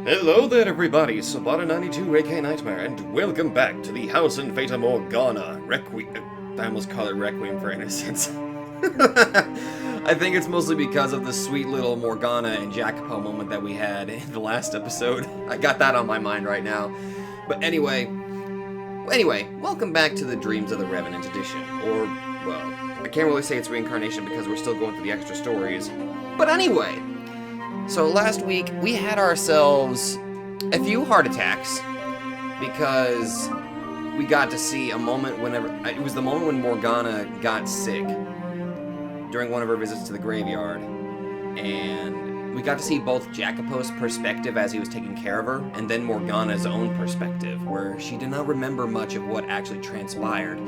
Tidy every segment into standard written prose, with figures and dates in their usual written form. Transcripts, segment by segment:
Hello there everybody, Sabata92 aka Nightmare, and welcome back to the House and Fata Morgana Requiem. I almost called it Requiem for Innocence. I think it's mostly because of the sweet little Morgana and Jacopo moment that we had in the last episode. I got that on my mind right now. But anyway, welcome back to the Dreams of the Revenant edition. Or, well, I can't really say it's Reincarnation because we're still going through the extra stories. But anyway, so last week we had ourselves a few heart attacks because we got to see a moment it was the moment when Morgana got sick during one of her visits to the graveyard, and we got to see both Jacopo's perspective as he was taking care of her, and then Morgana's own perspective, where she did not remember much of what actually transpired,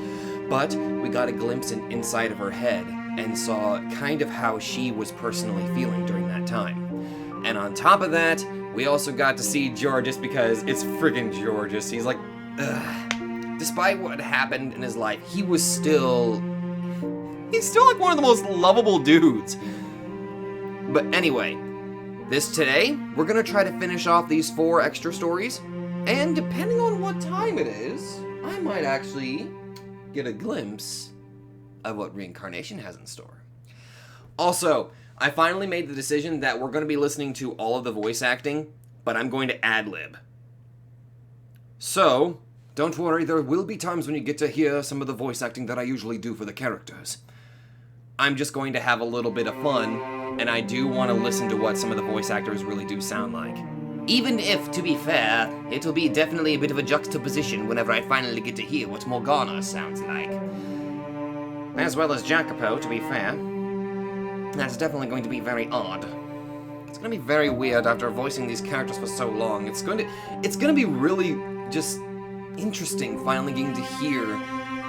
but we got a glimpse inside of her head and saw kind of how she was personally feeling during that time. And on top of that, we also got to see Georges because it's friggin' Georges. He's like, ugh. Despite what happened in his life, he's still like one of the most lovable dudes. But anyway, today, we're gonna try to finish off these 4 extra stories, and depending on what time it is, I might actually get a glimpse of what Reincarnation has in store. Also, I finally made the decision that we're going to be listening to all of the voice acting, but I'm going to ad-lib. So, don't worry, there will be times when you get to hear some of the voice acting that I usually do for the characters. I'm just going to have a little bit of fun, and I do want to listen to what some of the voice actors really do sound like. Even if, to be fair, it'll be definitely a bit of a juxtaposition whenever I finally get to hear what Morgana sounds like. As well as Jacopo, to be fair. That's definitely going to be very odd. It's going to be very weird after voicing these characters for so long. It's going to be really just interesting finally getting to hear,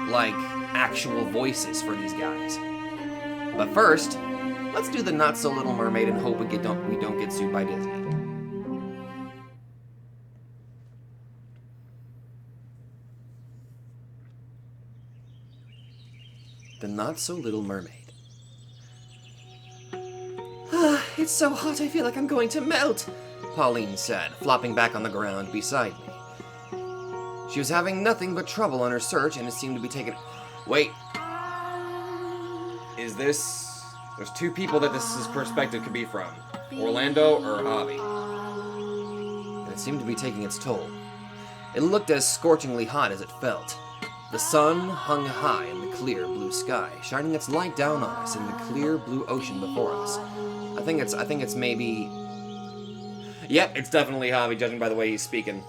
like, actual voices for these guys. But first, let's do the Not So Little Mermaid and hope we don't get sued by Disney. The Not So Little Mermaid. It's so hot I feel like I'm going to melt, Pauline said, flopping back on the ground beside me. She was having nothing but trouble on her search, and it seemed to be taking... Wait. There's 2 people that this perspective could be from. Orlando or Javi. And it seemed to be taking its toll. It looked as scorchingly hot as it felt. The sun hung high in the clear blue sky, shining its light down on us in the clear blue ocean before us. I think it's maybe... Yep, it's definitely Javi, judging by the way he's speaking.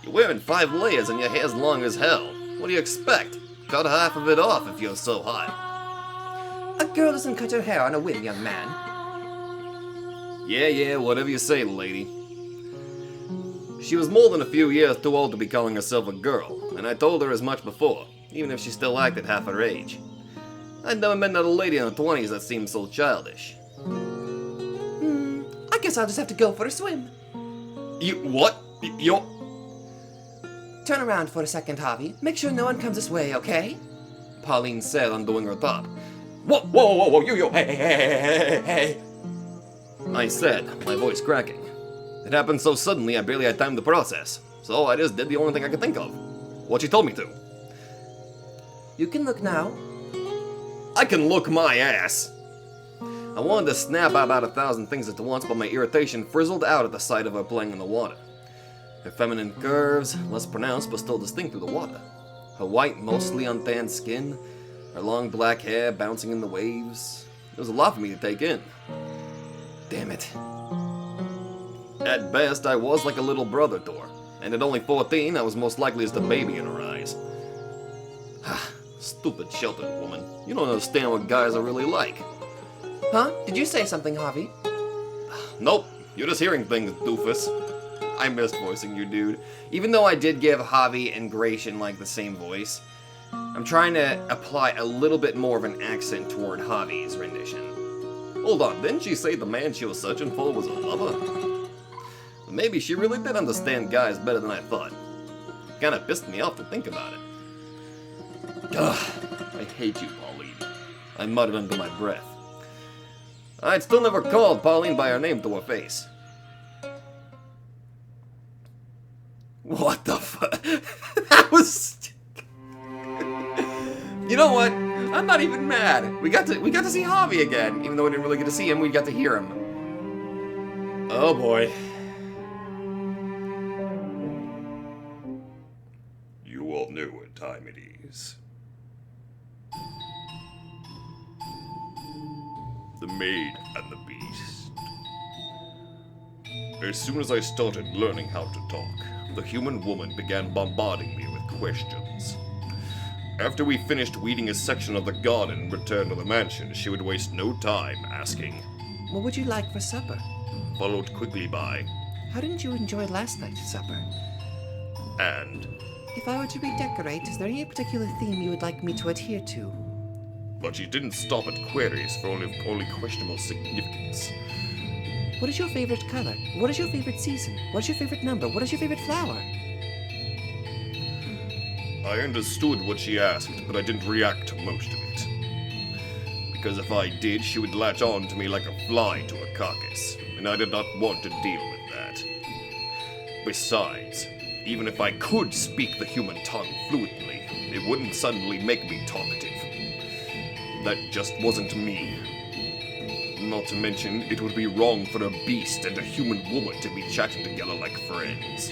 You're wearing 5 layers and your hair's long as hell. What do you expect? Cut half of it off if you're so hot. A girl doesn't cut her hair on a whim, young man. Yeah, whatever you say, lady. She was more than a few years too old to be calling herself a girl, and I told her as much before, even if she still acted half her age. I'd never met another lady in her 20s that seemed so childish. I guess I'll just have to go for a swim. You what? You're... Turn around for a second, Javi. Make sure no one comes this way, okay? Pauline said, undoing her top. Whoa, you, hey. I said, my voice cracking. It happened so suddenly I barely had time to process, so I just did the only thing I could think of. What she told me to. You can look now. I can look my ass! I wanted to snap out about 1,000 things at once, but my irritation frizzled out at the sight of her playing in the water. Her feminine curves, less pronounced but still distinct through the water. Her white, mostly untanned skin, her long black hair bouncing in the waves. It was a lot for me to take in. Damn it. At best, I was like a little brother to her, and at only 14, I was most likely just a baby in her eyes. Stupid sheltered woman. You don't understand what guys are really like. Huh? Did you say something, Javi? Nope. You're just hearing things, doofus. I missed voicing you, dude. Even though I did give Javi and Gratian, like, the same voice, I'm trying to apply a little bit more of an accent toward Javi's rendition. Hold on, didn't she say the man she was searching for was a lover? Maybe she really did understand guys better than I thought. It kinda pissed me off to think about it. Ugh, I hate you, Pauline. I muttered under my breath. I'd still never called Pauline by her name to her face. What the fuck? That was... You know what? I'm not even mad. We got to see Javi again. Even though we didn't really get to see him, we got to hear him. Oh boy. You all know what time it is. The maid and the beast. As soon as I started learning how to talk, the human woman began bombarding me with questions. After we finished weeding a section of the garden and returned to the mansion, she would waste no time asking, "What would you like for supper?" followed quickly by, "How didn't you enjoy last night's supper?" and, "If I were to redecorate, is there any particular theme you would like me to adhere to?" but she didn't stop at queries for only questionable significance. "What is your favorite color? What is your favorite season? What is your favorite number? What is your favorite flower?" I understood what she asked, but I didn't react to most of it. Because if I did, she would latch on to me like a fly to a carcass, and I did not want to deal with that. Besides, even if I could speak the human tongue fluently, it wouldn't suddenly make me talkative. That just wasn't me. Not to mention, it would be wrong for a beast and a human woman to be chatting together like friends.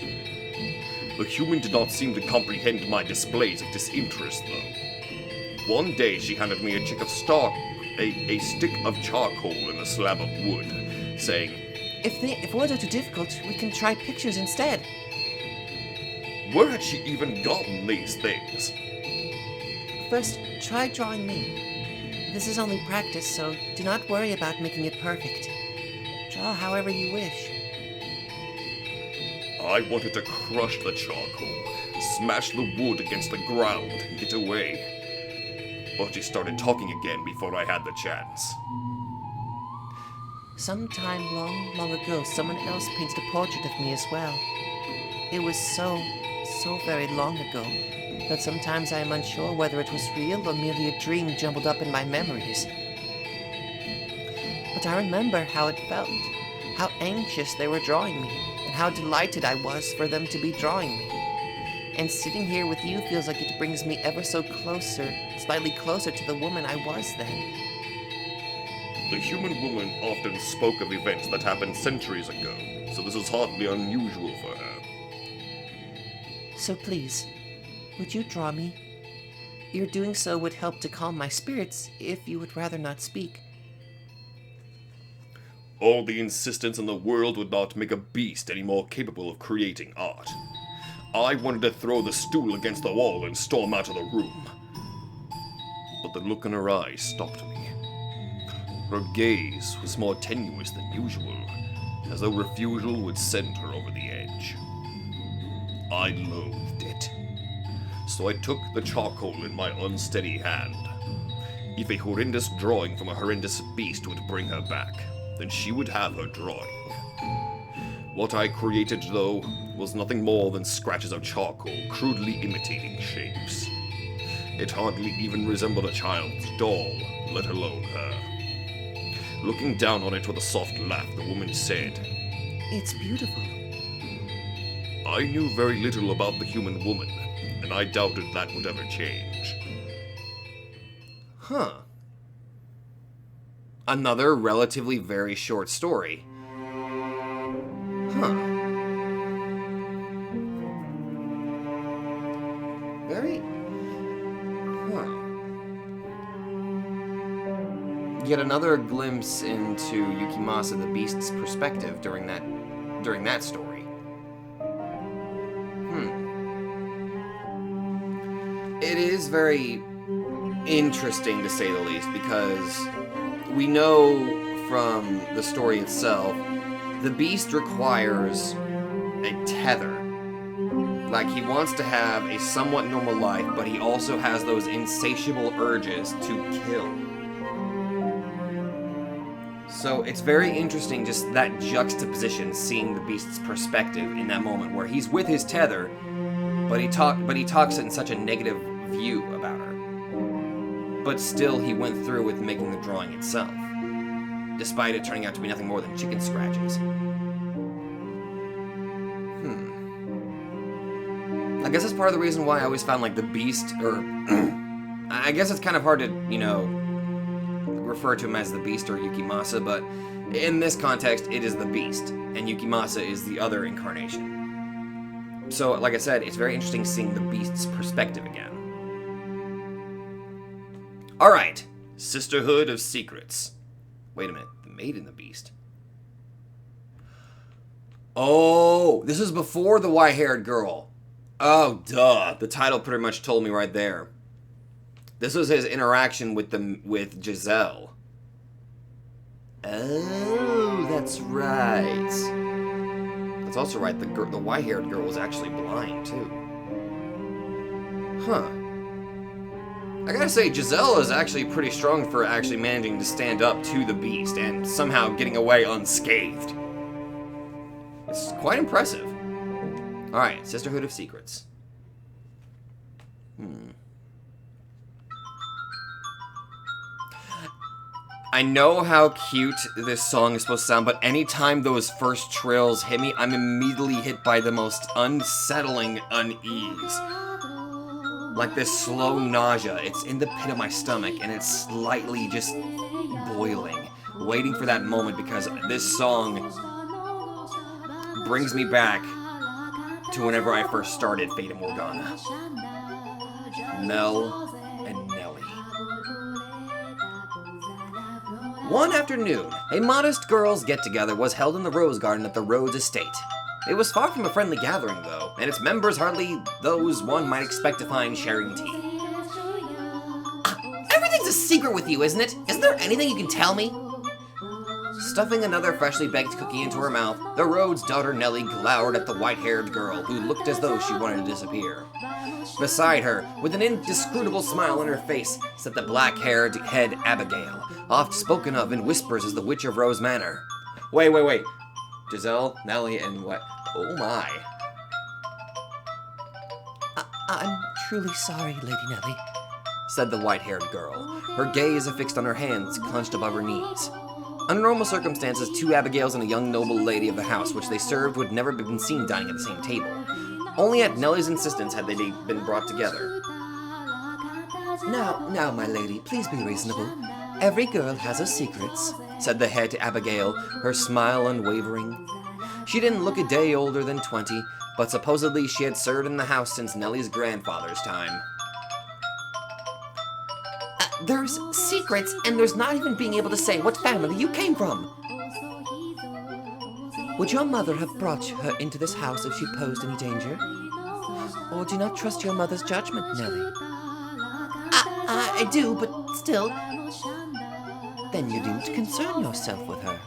The human did not seem to comprehend my displays of disinterest, though. One day she handed me a stick of charcoal and a slab of wood, saying, If words are too difficult, we can try pictures instead." where had she even gotten these things? "First, try drawing me. This is only practice, so do not worry about making it perfect. Draw however you wish." I wanted to crush the charcoal, smash the wood against the ground, and get away. But she started talking again before I had the chance. "Sometime long, long ago, someone else painted a portrait of me as well. It was so very long ago that sometimes I am unsure whether it was real or merely a dream jumbled up in my memories. But I remember how it felt, how anxious they were drawing me, and how delighted I was for them to be drawing me. And sitting here with you feels like it brings me ever so closer, slightly closer to the woman I was then." The human woman often spoke of events that happened centuries ago, so this was hardly unusual for her. "So please, would you draw me? Your doing so would help to calm my spirits if you would rather not speak." All the insistence in the world would not make a beast any more capable of creating art. I wanted to throw the stool against the wall and storm out of the room. But the look in her eyes stopped me. Her gaze was more tenuous than usual, as though refusal would send her over the edge. I loathed it. So I took the charcoal in my unsteady hand. If a horrendous drawing from a horrendous beast would bring her back, then she would have her drawing. What I created, though, was nothing more than scratches of charcoal crudely imitating shapes. It hardly even resembled a child's doll, let alone her. Looking down on it with a soft laugh, the woman said, "It's beautiful." I knew very little about the human woman, and I doubted that would ever change. Huh. Another relatively very short story. Huh. Very... Huh. Yet another glimpse into Yukimasa the Beast's perspective during that story. It is very interesting, to say the least, because we know from the story itself, the beast requires a tether. Like, he wants to have a somewhat normal life, but he also has those insatiable urges to kill. So it's very interesting, just that juxtaposition, seeing the beast's perspective in that moment where he's with his tether, but he talks in such a negative view about her. But still, he went through with making the drawing itself, despite it turning out to be nothing more than chicken scratches. I guess that's part of the reason why I always found, like, the beast, or... I guess it's kind of hard to, you know, refer to him as the beast or Yukimasa, but in this context, it is the beast, and Yukimasa is the other incarnation. So, like I said, it's very interesting seeing the beast's perspective again. Alright, Sisterhood of Secrets. Wait a minute, the maid and the beast. Oh, this is before the white-haired girl. Oh, duh. The title pretty much told me right there. This was his interaction with Giselle. Oh, that's right. That's also right. The white-haired girl was actually blind too. Huh. I gotta say, Giselle is actually pretty strong for actually managing to stand up to the beast and somehow getting away unscathed. It's quite impressive. Alright, Sisterhood of Secrets. I know how cute this song is supposed to sound, but anytime those first trills hit me, I'm immediately hit by the most unsettling unease. Like this slow nausea. It's in the pit of my stomach, and it's slightly just boiling, waiting for that moment, because this song brings me back to whenever I first started Fata Morgana. Mel and Nellie. One afternoon, a modest girls' get-together was held in the rose garden at the Rhodes estate. It was far from a friendly gathering, though, and its members hardly those one might expect to find sharing tea. Everything's a secret with you, isn't it? Isn't there anything you can tell me? Stuffing another freshly baked cookie into her mouth, the Rhodes' daughter Nellie glowered at the white-haired girl, who looked as though she wanted to disappear. Beside her, with an inscrutable smile on her face, sat the black-haired head Abigail, oft spoken of in whispers as the Witch of Rose Manor. Wait. Giselle, Nellie, and what? Oh my. I'm truly sorry, Lady Nellie, said the white-haired girl, her gaze affixed on her hands clenched above her knees. Under normal circumstances, two Abigails and a young noble lady of the house which they served would never have been seen dining at the same table. Only at Nellie's insistence had they been brought together. Now, my lady, please be reasonable. Every girl has her secrets, said the head to Abigail, her smile unwavering. She didn't look a day older than 20, but supposedly she had served in the house since Nellie's grandfather's time. There's secrets, and there's not even being able to say what family you came from. Would your mother have brought her into this house if she posed any danger? Or do you not trust your mother's judgment, Nellie? I do, but still. Then you didn't concern yourself with her.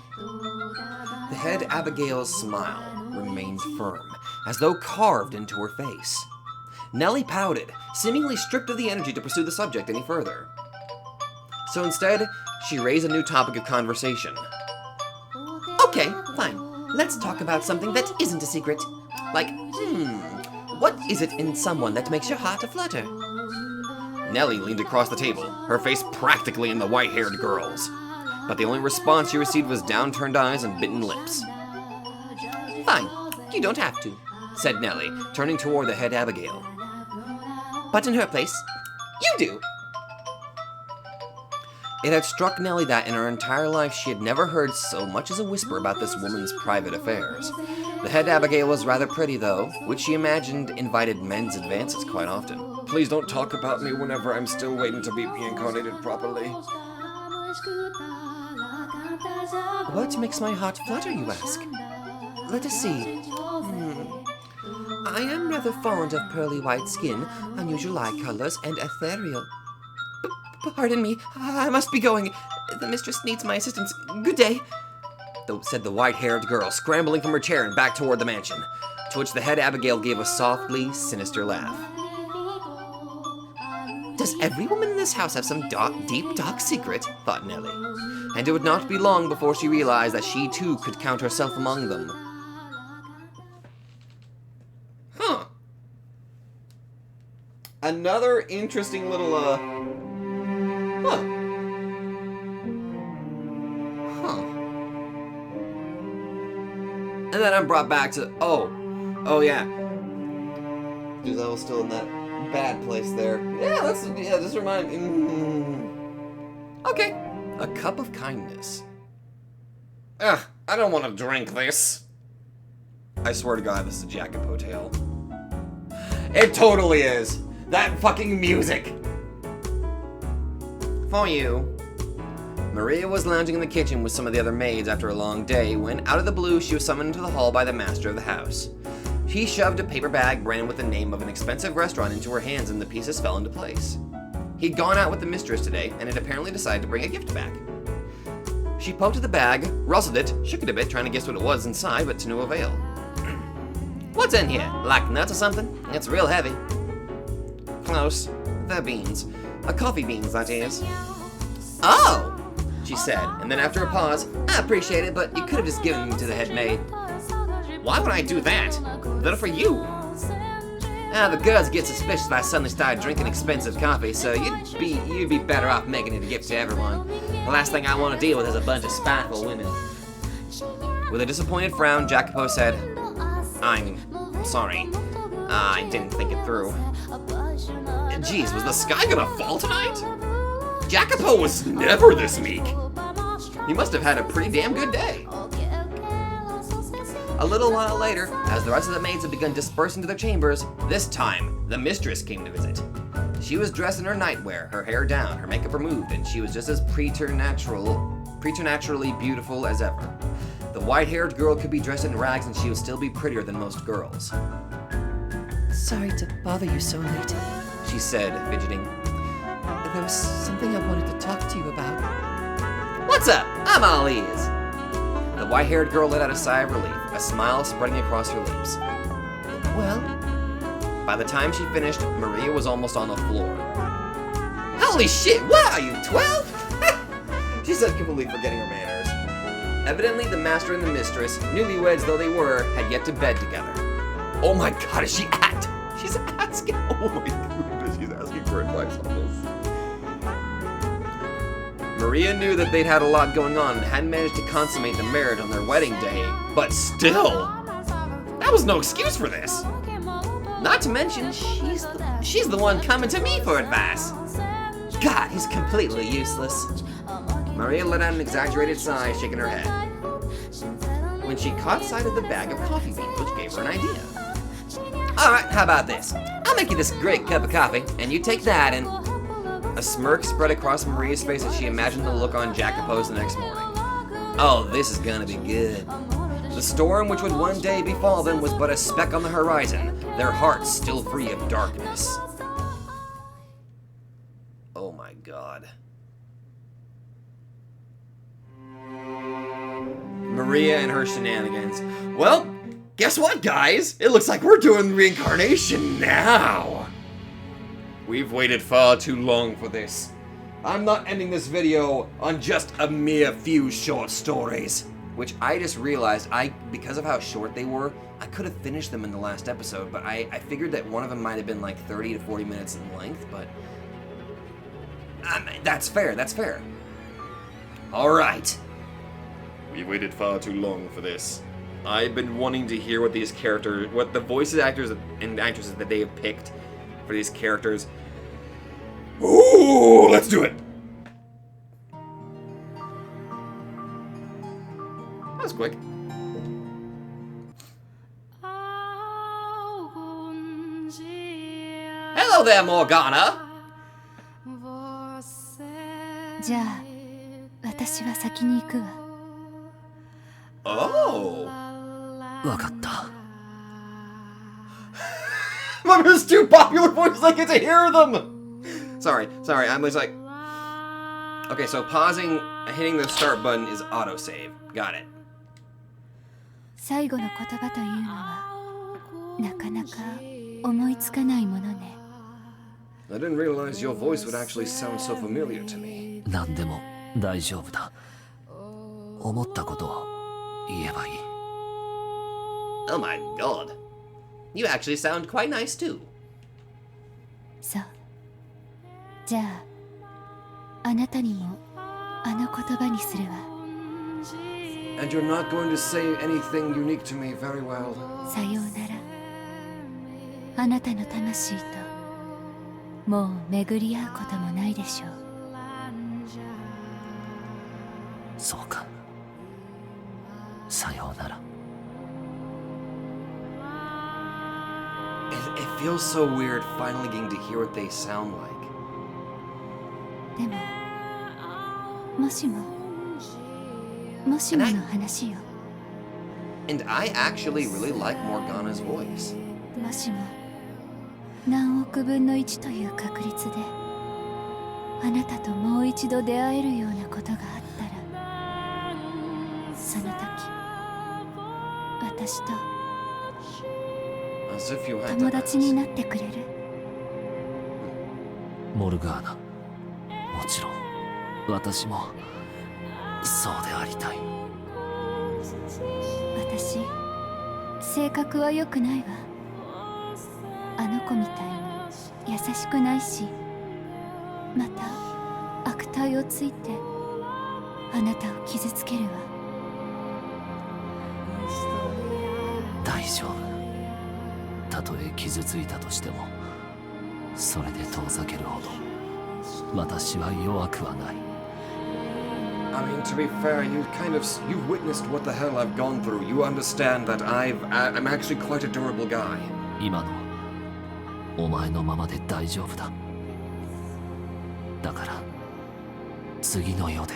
The head Abigail's smile remained firm, as though carved into her face. Nellie pouted, seemingly stripped of the energy to pursue the subject any further. So instead, she raised a new topic of conversation. Okay, fine. Let's talk about something that isn't a secret. Like, what is it in someone that makes your heart aflutter? Nellie leaned across the table, her face practically in the white-haired girl's. But the only response she received was downturned eyes and bitten lips. Fine, you don't have to, said Nellie, turning toward the head Abigail. But in her place, you do. It had struck Nellie that in her entire life she had never heard so much as a whisper about this woman's private affairs. The head Abigail was rather pretty, though, which she imagined invited men's advances quite often. Please don't talk about me whenever I'm still waiting to be reincarnated properly. What makes my heart flutter, you ask? Let us see. I am rather fond of pearly white skin, unusual eye colors, and ethereal. Pardon me, I must be going. The mistress needs my assistance. Good day, said the white-haired girl, scrambling from her chair and back toward the mansion, to which the head Abigail gave a softly sinister laugh. Does every woman in this house have some deep, dark secret? Thought Nellie. And it would not be long before she realized that she too could count herself among them. Huh. Another interesting little, And then I'm brought back to, oh yeah. Giselle's still in that bad place there. Yeah, just remind me. Okay, a cup of kindness. Ugh, I don't want to drink this. I swear to God, this is a Jacopo tale. It totally is. That fucking music. For you. Maria was lounging in the kitchen with some of the other maids after a long day when, out of the blue, she was summoned into the hall by the master of the house. He shoved a paper bag branded with the name of an expensive restaurant into her hands and the pieces fell into place. He'd gone out with the mistress today and had apparently decided to bring a gift back. She poked at the bag, rustled it, shook it a bit, trying to guess what it was inside, but to no avail. What's in here? Like nuts or something? It's real heavy. Close. They're beans. Coffee beans, that is. Oh! She said, and then after a pause, I appreciate it, but you could have just given them to the head maid. Why would I do that? They're for you. The girls get suspicious if I suddenly started drinking expensive coffee, so you'd be better off making it a gift to everyone. The last thing I want to deal with is a bunch of spiteful women. With a disappointed frown, Jacopo said, I'm sorry. I didn't think it through. Jeez, was the sky gonna fall tonight? Jacopo was never this meek. He must have had a pretty damn good day. A little while later, as the rest of the maids had begun dispersing to their chambers, this time, the mistress came to visit. She was dressed in her nightwear, her hair down, her makeup removed, and she was just as preternaturally beautiful as ever. The white-haired girl could be dressed in rags and she would still be prettier than most girls. Sorry to bother you so late, she said, fidgeting. There was something I wanted to talk to you about. What's up? I'm all ears. The white-haired girl let out a sigh of relief, a smile spreading across her lips. Well? By the time she finished, Maria was almost on the floor. Holy shit, what are you, 12? She said, completely forgetting her manners. Evidently, the master and the mistress, newlyweds though they were, had yet to bed together. Oh my god, is she She's asking. Oh my goodness, she's asking for advice on this. Maria knew that they'd had a lot going on and hadn't managed to consummate the marriage on their wedding day, but still, that was no excuse for this. Not to mention, she's the one coming to me for advice. God, he's completely useless. Maria let out an exaggerated sigh, shaking her head, when she caught sight of the bag of coffee beans, which gave her an idea. Alright, how about this? I'll make you this great cup of coffee, and you take that and... A smirk spread across Maria's face as she imagined the look on Jacopo's the next morning. Oh, this is gonna be good. The storm which would one day befall them was but a speck on the horizon, their hearts still free of darkness. Oh my god. Maria and her shenanigans. Well, guess what, guys? It looks like we're doing reincarnation now. We've waited far too long for this. I'm not ending this video on just a mere few short stories. Which I just realized, because of how short they were, I could have finished them in the last episode, but I figured that one of them might have been like 30 to 40 minutes in length, but... that's fair, that's fair. Alright. We've waited far too long for this. I've been wanting to hear what these characters, what the voices, actors, and actresses that they have picked for these characters. Ooh, let's do it! That was quick. Hello there, Morgana! じゃあ、私は先に行くわ。Oh! わかった。 There's two popular voices, I get to hear them! Sorry, I was like... Okay, so pausing, hitting the start button is autosave. Got it. 最後の言葉というのは、なかなか思いつかないものね。 I didn't realize your voice would actually sound so familiar to me. 何でも大丈夫だ。思ったことを言えばいい。 Oh my god. You actually sound quite nice too. そう。じゃあ、あなたにもあの言葉にするわ。 And you're not going to say anything unique to me very well. さようなら。あなたの魂ともう巡り合うこともないでしょう。そうか。さようなら。It feels so weird finally getting to hear what they sound like. でももしもの話よ。 And I actually really like Morgana's voice. もしも何億分の1という確率であなたともう一度出会えるようなことがあったら、その時私と As if you had 友 to 達に ask. なってくれる？モルガーナ、もちろん私もそうでありたい。私性格は良くないわ。あの子みたいに優しくないし、また悪態をついてあなたを傷つけるわ。大丈夫。たとえ傷ついたとしても、それで遠ざけるほど私は弱くはない。I mean, to be fair, you've witnessed what the hell I've gone through. You understand that I'm actually quite a durable guy. 今のお前のままで大丈夫だ。だから次の世で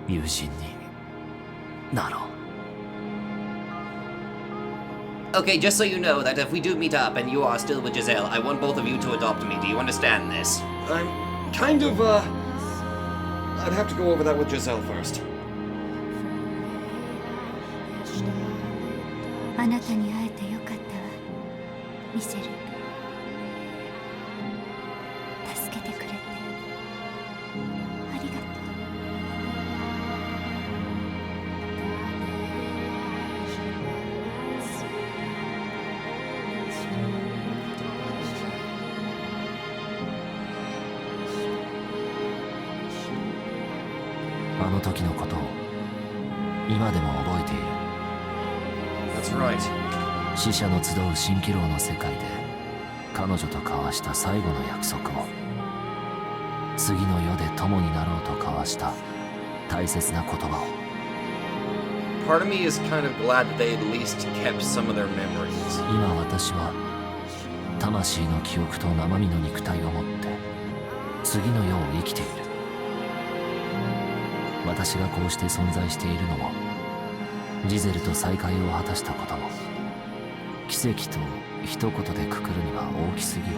友人になろう。 Okay, just so you know that if we do meet up and you are still with Giselle, I want both of you to adopt me. Do you understand this? I'm kind of, I'd have to go over that with Giselle first. あなたに会えてよかったわ、ミセル。助けてくれてありがとう。あの時のことを今でも覚えている。 That's right. 死者の集う蜃気楼の世界で彼女と交わした最後の約束を、次の世で共になろうと交わした大切な言葉を。 Part of me is kind of glad that they at least kept some of their memories. 今私は魂の記憶と生身の肉体を持って次の世を生きている。私がこうして存在しているのも、ジゼルと再会を果たしたことも、奇跡と一言でくくるには大きすぎる。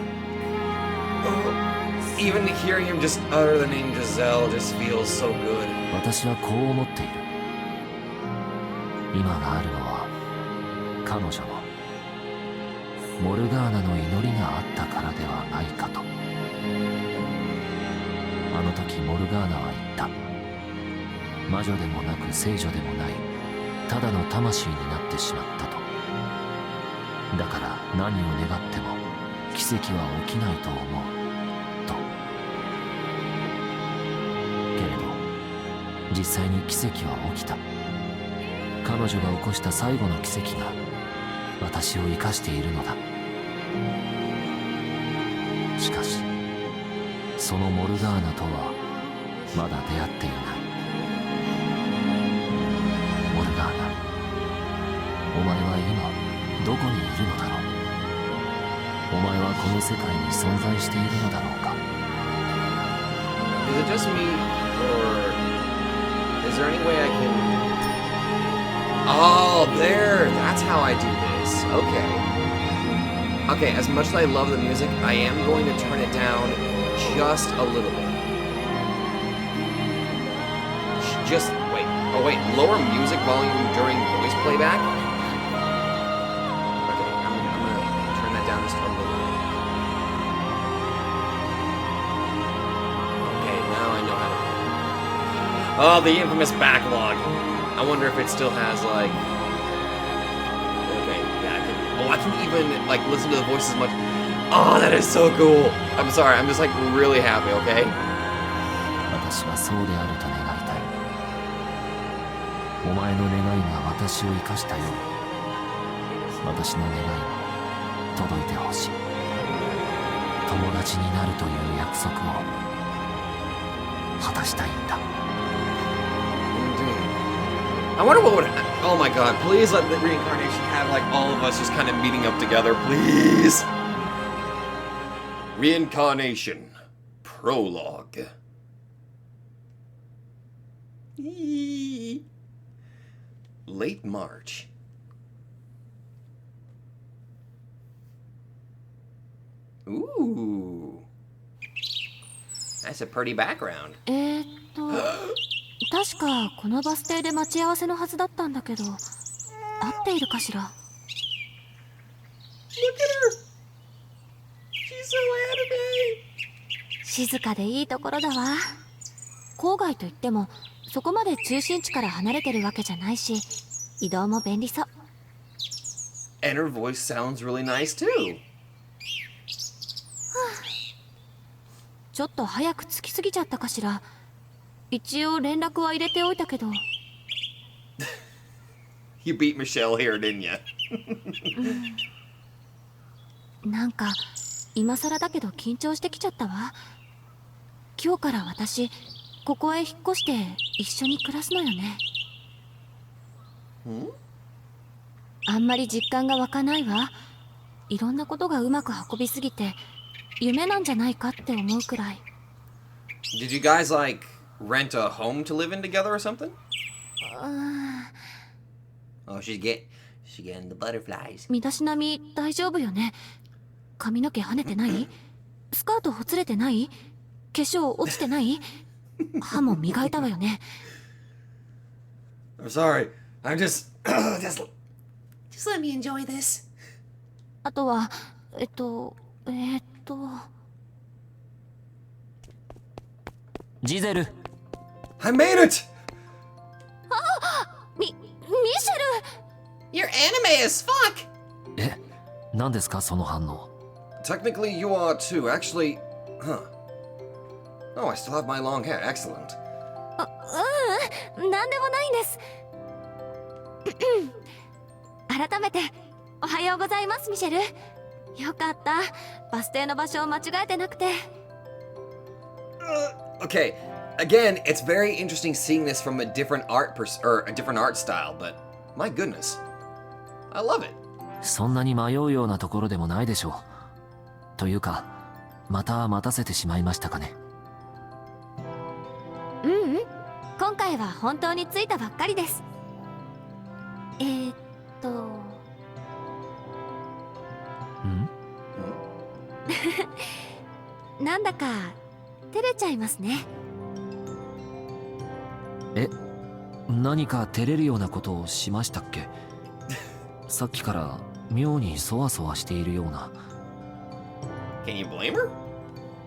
Even hearing him just utter the name Giselle just feels so good. 私はこう思っている。今があるのは彼女のモルガーナの祈りがあったからではないかと。あの時モルガーナは言った。魔女でもなく聖女でもない、ただの魂になってしまったと。だから何を願っても奇跡は起きないと思うと。けれど実際に奇跡は起きた。彼女が起こした最後の奇跡が私を生かしているのだ。しかしそのモルガーナとはまだ出会っていない。モルガーナ、お前は今どこにいるのだろう。お前はこの世界に存在しているのだろうか。 Is it just me, or is there any way I can... Oh, there! That's how I do this. Okay. Okay, as much as I love the music, I am going to turn it down just a little bit. Just wait. Oh wait, lower music volume during voice playback? Okay, I'm gonna turn that down just a little bit. Okay, now I know how to... Oh, the infamous backlog. I wonder if it still has, like... Okay, yeah, I can... Oh, I can even, like, listen to the voice as much... Oh, that is so cool! I'm sorry, I'm just, like, really happy, okay? 私はそうであると願いたい。お前の願いが私を生かしたように、私の願いも届いてほしい。友達になるという約束を果たしたいんだ。 I wonder what would. Oh my god, please let the reincarnation have like all of us just kind of meeting up together, please. Reincarnation. Prologue. Late March. Ooh. That's a pretty background. 確かこのバス停で待ち合わせのはずだったんだけど、合っているかしら。 Look at her. She's so anime. 静かでいいところだわ。郊外といってもそこまで中心地から離れてるわけじゃないし、移動も便利そう。 And her voice sounds really nice too. ちょっと早く着きすぎちゃったかしら。一応連絡は入れておいたけど。 You beat Michelle here, didn't you? なんか今更だけど緊張してきちゃったわ。今日から私ここへ引っ越して一緒に暮らすのよね。あんまり実感が湧かないわ。いろんなことがうまく運びすぎて夢なんじゃないかって思うくらい。 Did you guys like rent a home to live in together or something? Oh, she's getting the butterflies. 身だしなみ大丈夫よね。髪の毛跳ねてない？スカートほつれてない？化粧落ちてない？歯も磨いたわよね。 I'm sorry. I'm just let me enjoy this. あとはジゼル、 I made it! ミシェル！ You're anime as fuck! え、何ですかその反応。 Technically, you are too. Actually, huh. Oh, I still have my long hair. Excellent. なんでもないんです。改めておはようございますミシェル。よかった、バス停の場所を間違えてなくて。 Okay, again, it's very interesting seeing this from a different art or a different art style, but my goodness, I love it. そんなに迷うようなところでもないでしょう。というか、また待たせてしまいましたかね。今回は本当に着いたばっかりです。なんだか照れちゃいますね。え、何か照れるようなことをしましたっけ？さっきから妙にそわそわしているような。 Can you blame her?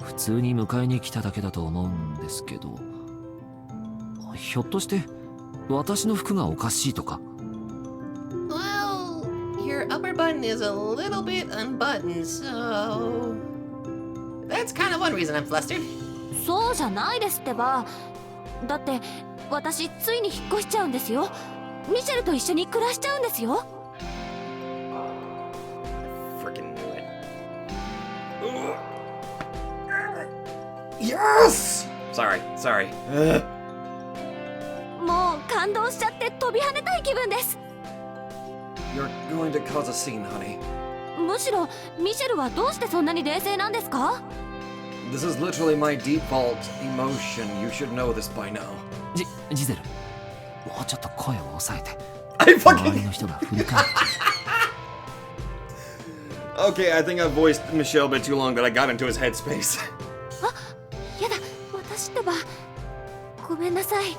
普通に迎えに来ただけだと思うんですけど、ひょっとして私の服がおかしいとか？ Well, your upper button is a little bit unbuttoned, so that's kind of one reason I'm flustered. そうじゃないですってば。だって私ついに引っ越しちゃうんですよ。ミシェルと一緒に暮らしちゃうんですよ。 Freaking knew it. Yes! Sorry. もう感動しちゃって飛び跳ねたい気分です。 You're going to cause a scene, honey. むしろミシェルはどうしてそんなに冷静なんですか？ This is literally my default emotion. You should know this by now. ジゼル、もうちょっと声を抑えて。 I 周り fucking... の人が振り返って。 Okay, I think I voiced Michelle a bit too long, but I got into his headspace. やだ、私ってば。ごめんなさい。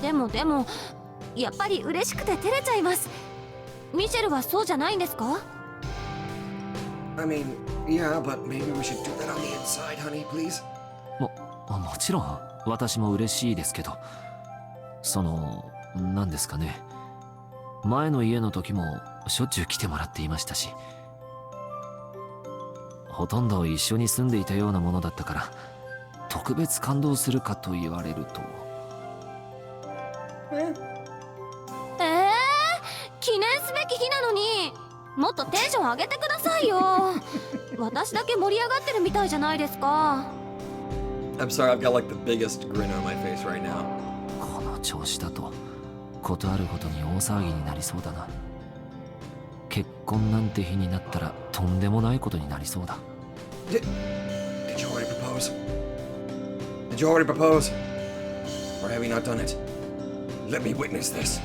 でもやっぱり嬉しくて照れちゃいます。ミシェルはそうじゃないんですか？ I mean, yeah, but maybe we should do that on the inside, honey, please. もちろん私も嬉しいですけど、何ですかね、前の家の時もしょっちゅう来てもらっていましたし、ほとんど一緒に住んでいたようなものだったから、特別感動するかと言われると。記念すべき日なのに。もっとテンション上げてくださいよ。私だけ盛り上がってるみたいじゃないですか。 I'm sorry, I've got like the biggest grin on my face right now. この調子だと事あるごとに大騒ぎになりそうだな。結婚なんて日になったらとんでもないことになりそうだ。Did you already propose? Did you already propose? Or have you not done it? Let me witness this.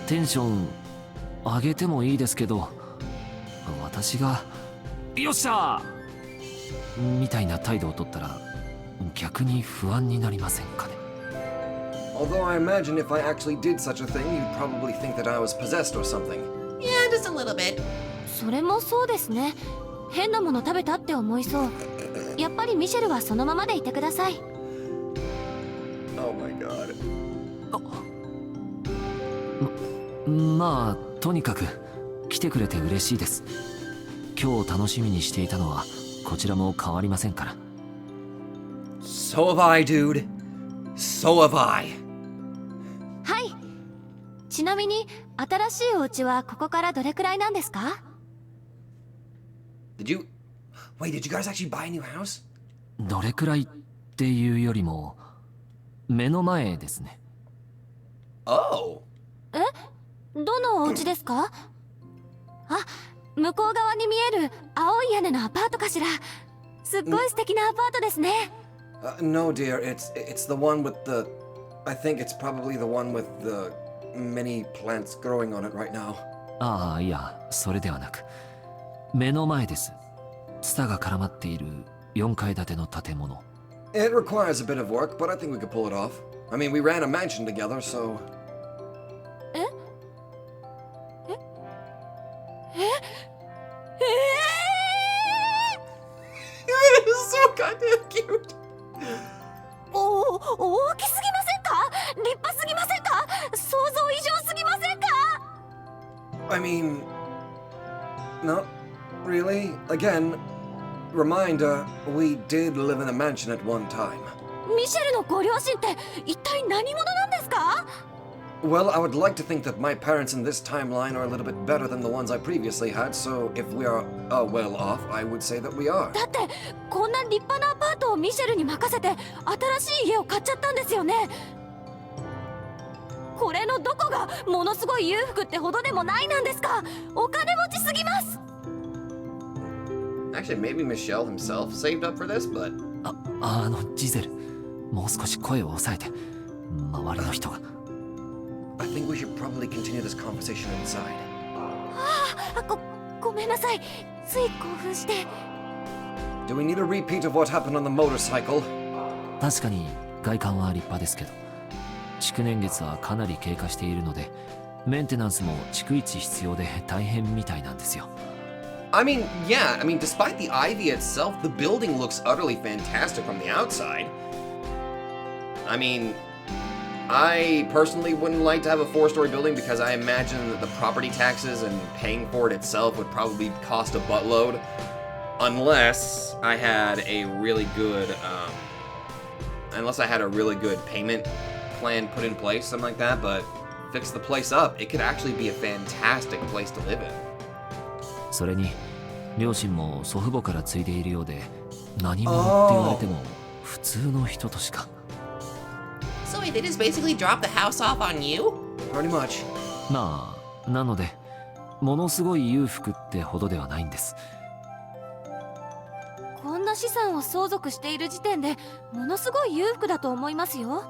テンション上げてもいいですけど、私がよっしゃーみたいな態度を取ったら逆に不安になりませんかね。 Although I imagine if I actually did such a thing, you'd probably think that I was possessed or something. Yeah, just a little bit. それもそうですね。変なもの食べたって思いそう。やっぱりミシェルはそのままでいてください。 Oh my god. まあとにかく来てくれて嬉しいです。今日楽しみにしていたのはこちらも変わりませんから。 So have I, dude. So have I. はい。ちなみに新しいお家はここからどれくらいなんですか？ Did you... Wait, did you guys actually buy a new house? どれくらいっていうよりも目の前ですね。 Oh. どのお家ですか？あ、向こう側に見える青い屋根のアパートかしら。すっごい素敵なアパートですね。No, dear. It's the one with the... I think it's probably the one with the many plants growing on it right now. ああ、いや、それではなく目の前です。ツタが絡まっている4階建ての建物。 It requires a bit of work, but I think we could pull it off. I mean, we ran a mansion together, so... It is so goddamn cute. 大きすぎませんか？立派すぎませんか？想像以上すぎませんか？ I mean... Not really. Again, reminder, we did live in a mansion at one time. ミシェルのご両親って一体何者なんですか？ Well, I would like to think that my parents in this timeline are a little bit better than the ones I previously had, so if we are well off, I would say that we are. だってこんな立派なアパートをミシェルに任せて新しい家を買っちゃったんですよね。これのどこがものすごい裕福ってほどでもないなんですか？お金持ちすぎます。 Actually, maybe Michelle himself saved up for this, but... ジゼル、もう少し声を抑えて。周りの人が。 I think we should probably continue this conversation inside. ごめんなさい。つい興奮して。 Do we need a repeat of what happened on the motorcycle? 確かに外観は立派ですけど、築年月はかなり経過しているので、メンテナンスも逐一必要で大変みたいなんですよ。I mean, yeah, despite the ivy itself, the building looks utterly fantastic from the outside. I mean, I personally wouldn't like to have a 4-story building because I imagine that the property taxes and paying for it itself would probably cost a buttload. Unless I had a really good, payment plan put in place, something like that, but fix the place up, it could actually be a fantastic place to live in. それに両親も祖父母から継いでいるようで、何者って言われても普通の人としか。 So wait, they just basically dropped the house off on you? Pretty much. まあなのでものすごい裕福ってほどではないんです。こんな資産を相続している時点でものすごい裕福だと思いますよ。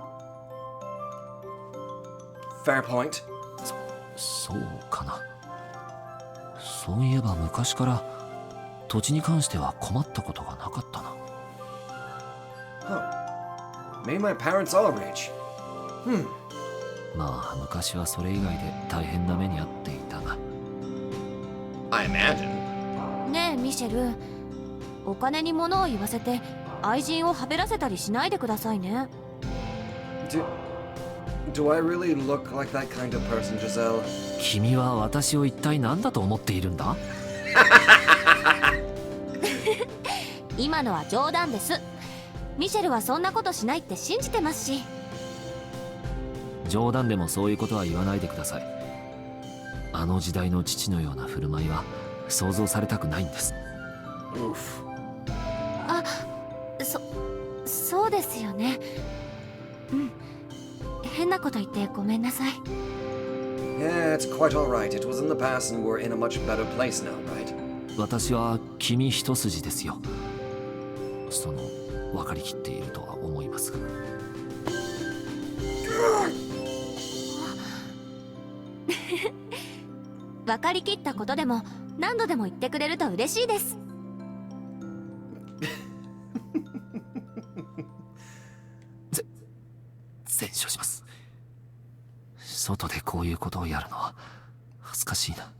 Fair point. そうかな。そういえば昔から土地に関しては困ったことがなかったな。 Maybe my parents are rich. まあ昔はそれ以外で大変な目に遭っていたが。 I imagine. ねえミシェル、お金に物を言わせて愛人をはべらせたりしないでくださいね。 Do I really look like that kind of person, Giselle? 君は私を一体何だと思っているんだ？今のは冗談です。ミシェルはそんなことしないって信じてますし。冗談でもそういうことは言わないでください。あの時代の父のような振る舞いは想像されたくないんです。 Oof. あ、そうですよね。うん。変なこと言ってごめんなさい。Yeah, it's quite alright. It was in the past and we're in a much better place now, right? 私は君一筋ですよ。分かりきっているとは思いますが。分かりきったことでも何度でも言ってくれると嬉しいです。善処します。外でこういうことをやるのは恥ずかしいな。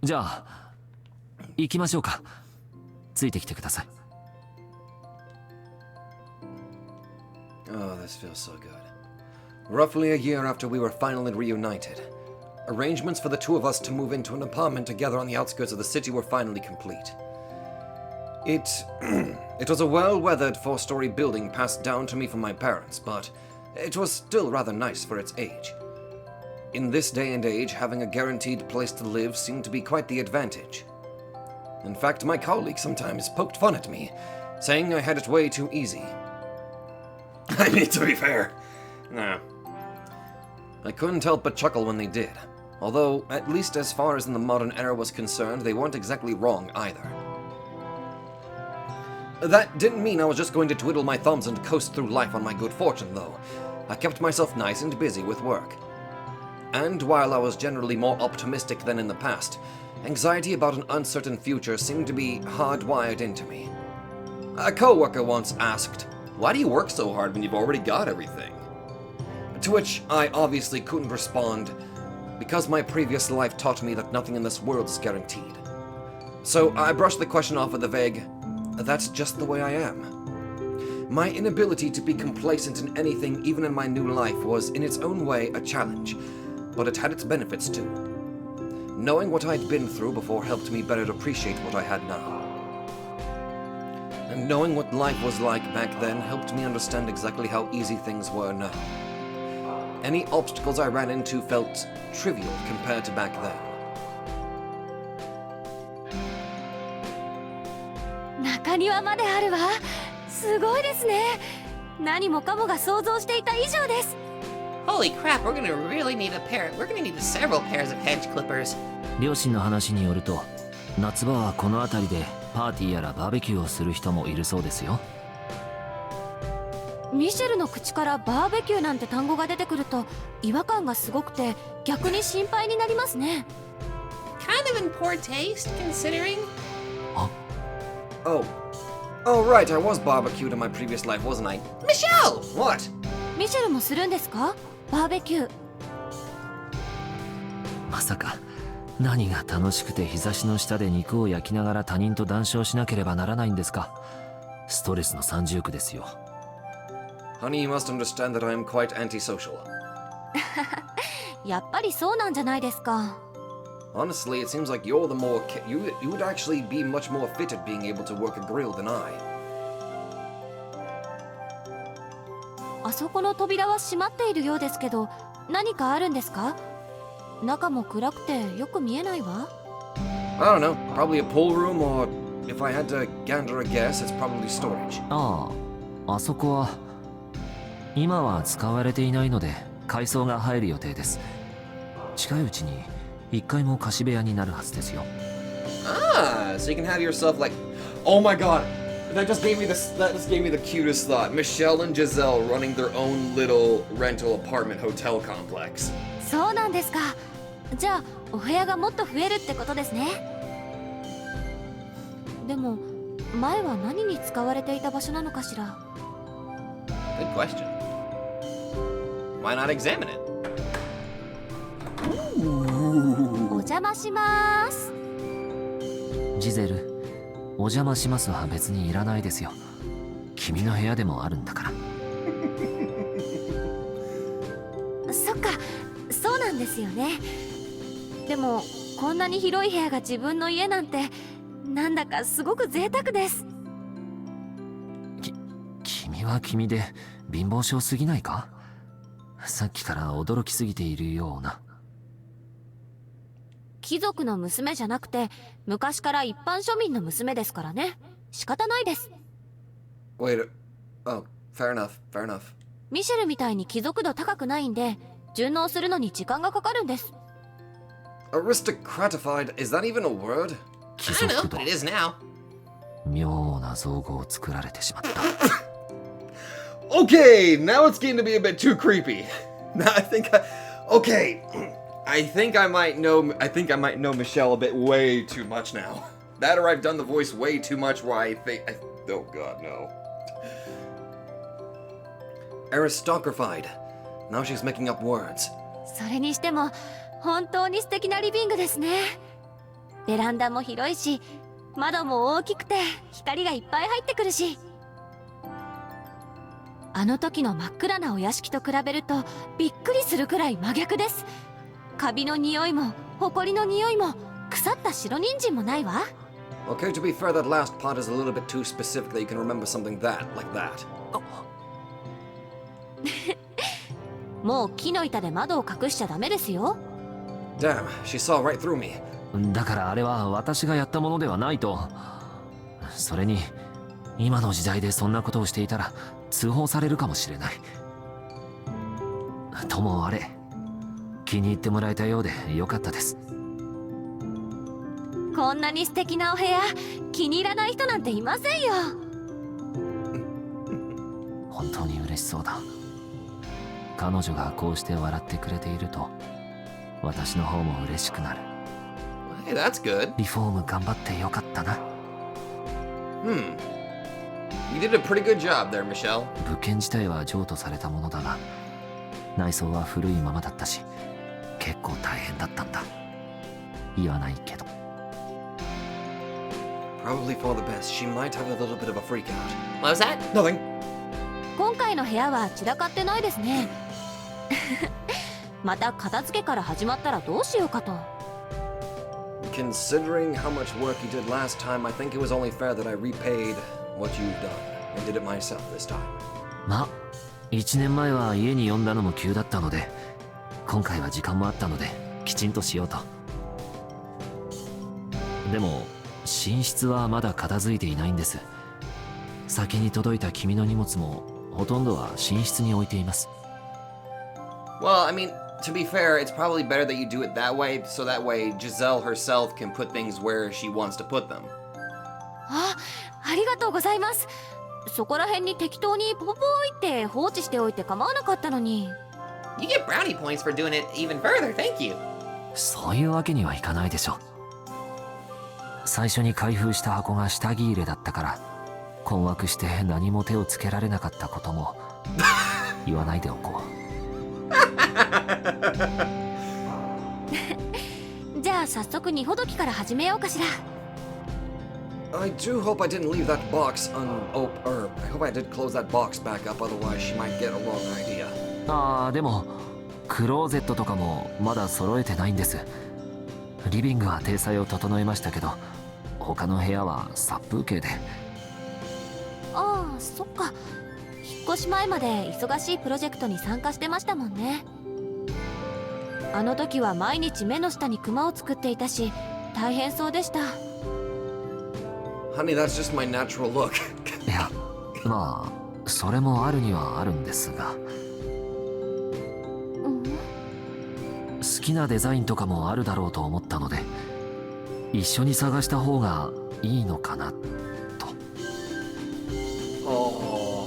じゃあ行きましょうか。ついてきてください。 Oh, this feels so good. Roughly a year after we were finally reunited, arrangements for the two of us to move into an apartment together on the outskirts of the city were finally complete. It was a well-weathered four-story building passed down to me from my parents, but it was still rather nice for its age. In this day and age, having a guaranteed place to live seemed to be quite the advantage. In fact, my colleagues sometimes poked fun at me, saying I had it way too easy. I mean, to be fair, no. I couldn't help but chuckle when they did, although, at least as far as in the modern era was concerned, they weren't exactly wrong either. That didn't mean I was just going to twiddle my thumbs and coast through life on my good fortune, though. I kept myself nice and busy with work. And while I was generally more optimistic than in the past, anxiety about an uncertain future seemed to be hardwired into me. A coworker once asked, "Why do you work so hard when you've already got everything?" To which I obviously couldn't respond, because my previous life taught me that nothing in this world is guaranteed. So I brushed the question off with a vague, "That's just the way I am." My inability to be complacent in anything, even in my new life, was in its own way a challenge, but it had its benefits too. Knowing what I'd been through before helped me better appreciate what I had now. And knowing what life was like back then helped me understand exactly how easy things were now. Any obstacles I ran into felt trivial compared to back then. 中庭まであるわ。すごいですね。何もかもが想像していた以上です。Holy crap, we're gonna need several pairs of hedge clippers. 両親の話によると、夏場はこの辺りでパーティーやらバーベキューをする人もいるそうですよ。ミシェルの口からバーベキューなんて単語が出てくると違和感がすごくて逆に心配になりますね。Kind of in poor taste, considering. Oh, right, I was barbecued in my previous life, wasn't I? Michelle! What? ミシェルもするんですか？バーベキュー。まさか何が楽しくて日差しの下で肉を焼きながら他人と談笑しなければならないんですか？ストレスの三重苦ですよ。Honey, you must understand that I am quite antisocial. やっぱりそうなんじゃないですか。Honestly, it seems like you're the more... You would actually be much more fit at being able to work a grill than I. あそこの扉は閉まっているようですけど、何かあるんですか？中も暗くてよく見えないわ。I don't know, probably a pool room, or if I had to gander a guess, it's probably storage. あそこは今は使われていないので改装が入る予定です。近いうちに1階も貸し部屋になるはずですよ。So you can have yourself like... Oh my god! That just gave me the cutest thought. Michelle and Giselle running their own little rental apartment hotel complex. そうなんですか。じゃあお部屋がもっと増えるってことですね。でも前は何に使われていた場所なのかしら。Good question. Why not examine it? お邪魔します。ジゼル、お邪魔しますは別にいらないですよ。君の部屋でもあるんだから。そっか、そうなんですよね。でもこんなに広い部屋が自分の家なんてなんだかすごく贅沢です。君は君で貧乏症すぎないか？さっきから驚きすぎているような。貴族の娘じゃなくて昔から一般庶民の娘ですからね。仕方ないです。 Wait, oh, fair enough, fair enough. ミシェルみたいに貴族度高くないんで順応するのに時間がかかるんです。 Aristocratified, is that even a word? 貴 I know, 族と but it is now. 妙な造語を作られてしまった。Okay, now it's getting to be a bit too creepy. Now okay, I think I might know Michelle a bit way too much now. That or I've done the voice way too much where oh god, no. Aristocratified. Now she's making up words. それにしても本当に素敵なリビングですね。ベランダも広いし窓も大きくて光がいっぱい入ってくるし、あの時の真っ暗なお屋敷と比べるとびっくりするくらい真逆です。カビの匂いも埃の匂いも腐った白人参もないわ。 Okay, to be fair, that last part is a little bit too specific that you can remember something like that. もう木の板で窓を隠しちゃダメですよ。 Damn, she saw right through me. だからあれは私がやったものではないと。それに今の時代でそんなことをしていたら通報されるかもしれない。ともあれ、気に入ってもらえたようでよかったです。こんなに素敵なお部屋気に入らない人なんていませんよ。本当に嬉しそうだ。彼女がこうして笑ってくれていると私の方も嬉しくなる。 Hey, that's good. リフォーム頑張ってよかったな。You did a pretty good job there, Michelle. 物件自体は譲渡されたものだが内装は古いままだったし結構大変だったんだ。言わないけど。 Probably for the best. She might have a little bit of a freak out. What was that? Nothing. 今回の部屋は散らかってないですね。また片付けから始まったらどうしようかと。 Considering how much work you did last time, I think it was only fair that I repaid what you've done and did it myself this time. まあ1年前は家に呼んだのも急だったので今回は時間もあったのできちんとしようと。でも寝室はまだ片付いていないんです。先に届いた君の荷物もほとんどは寝室に置いています。 Well, I mean, to be fair, it's probably better that you do it that way, so that way Giselle herself can put things where she wants to put them. ありがとうございます。そこら辺に適当にポポポイって放置しておいて構わなかったのに。 You get brownie points for doing it even further, thank you. そういうわけにはいかないでしょ。最初に開封した箱が下着入れだったから困惑して何も手をつけられなかったことも言わないでおこう。じゃあ早速荷ほどきから始めようかしら。 I do hope I didn't leave that box I hope I did close that box back up, otherwise she might get a wrong idea. ああでもクローゼットとかもまだ揃えてないんです。リビングは体裁を整えましたけど他の部屋は殺風景で。ああそっか、引っ越し前まで忙しいプロジェクトに参加してましたもんね。あの時は毎日目の下にクマを作っていたし大変そうでした。 Honey, that's just my natural look. いやまあそれもあるにはあるんですが好きなデザインとかもあるだろうと思ったので一緒に探した方がいいのかなと。 Oh.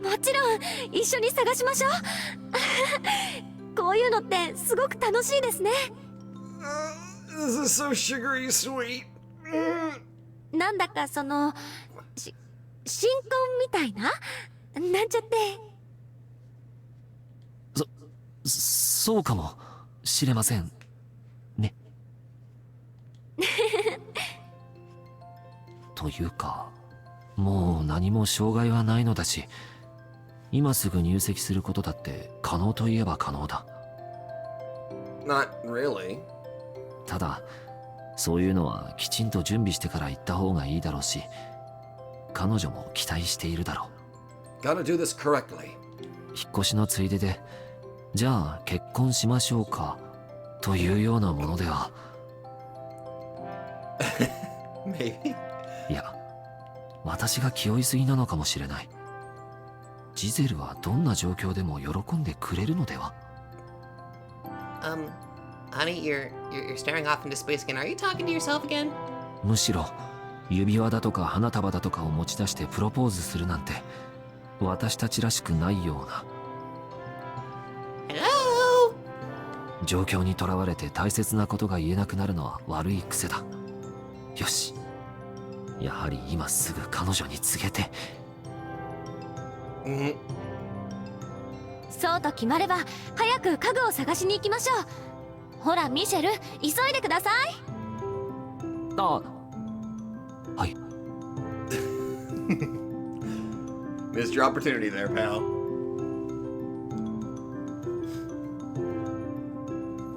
もちろん一緒に探しましょう。こういうのってすごく楽しいですね。 This is so sugary sweet. なんだかその新婚みたいななんちゃって。そうかもしれませんね。というかもう何も障害はないのだし今すぐ入籍することだって可能といえば可能だ。 Not really. ただそういうのはきちんと準備してから行った方がいいだろうし彼女も期待しているだろう。 Gotta do this correctly. 引っ越しのついでで、じゃあ結婚しましょうかというようなものでは。Maybe. いや、私が気負いすぎなのかもしれない。ジゼルはどんな状況でも喜んでくれるのでは。Honey, you're staring off into space again. Are you talking to yourself again? むしろ指輪だとか花束だとかを持ち出してプロポーズするなんて私たちらしくないような。 Hello? 状況にとらわれて大切なことが言えなくなるのは悪い癖だ。よし、やはり今すぐ彼女に告げて。そうと決まれば早く家具を探しに行きましょう。ほらミシェル、急いでください。あ、はい。Missed your opportunity there, pal.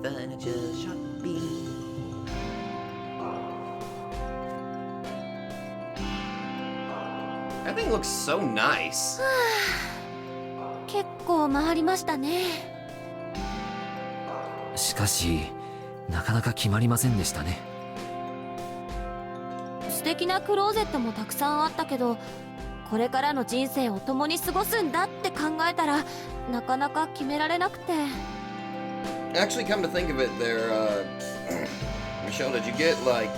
Furniture shopping. Everything looks so nice. 結構回りましたね。しかしなかなか決まりませんでしたね。素敵なクローゼットもたくさんあったけど、これからの人生を共に過ごすんだって考えたらなかなか決められなくて。 Actually, come to think of it, there, Michelle, did you get like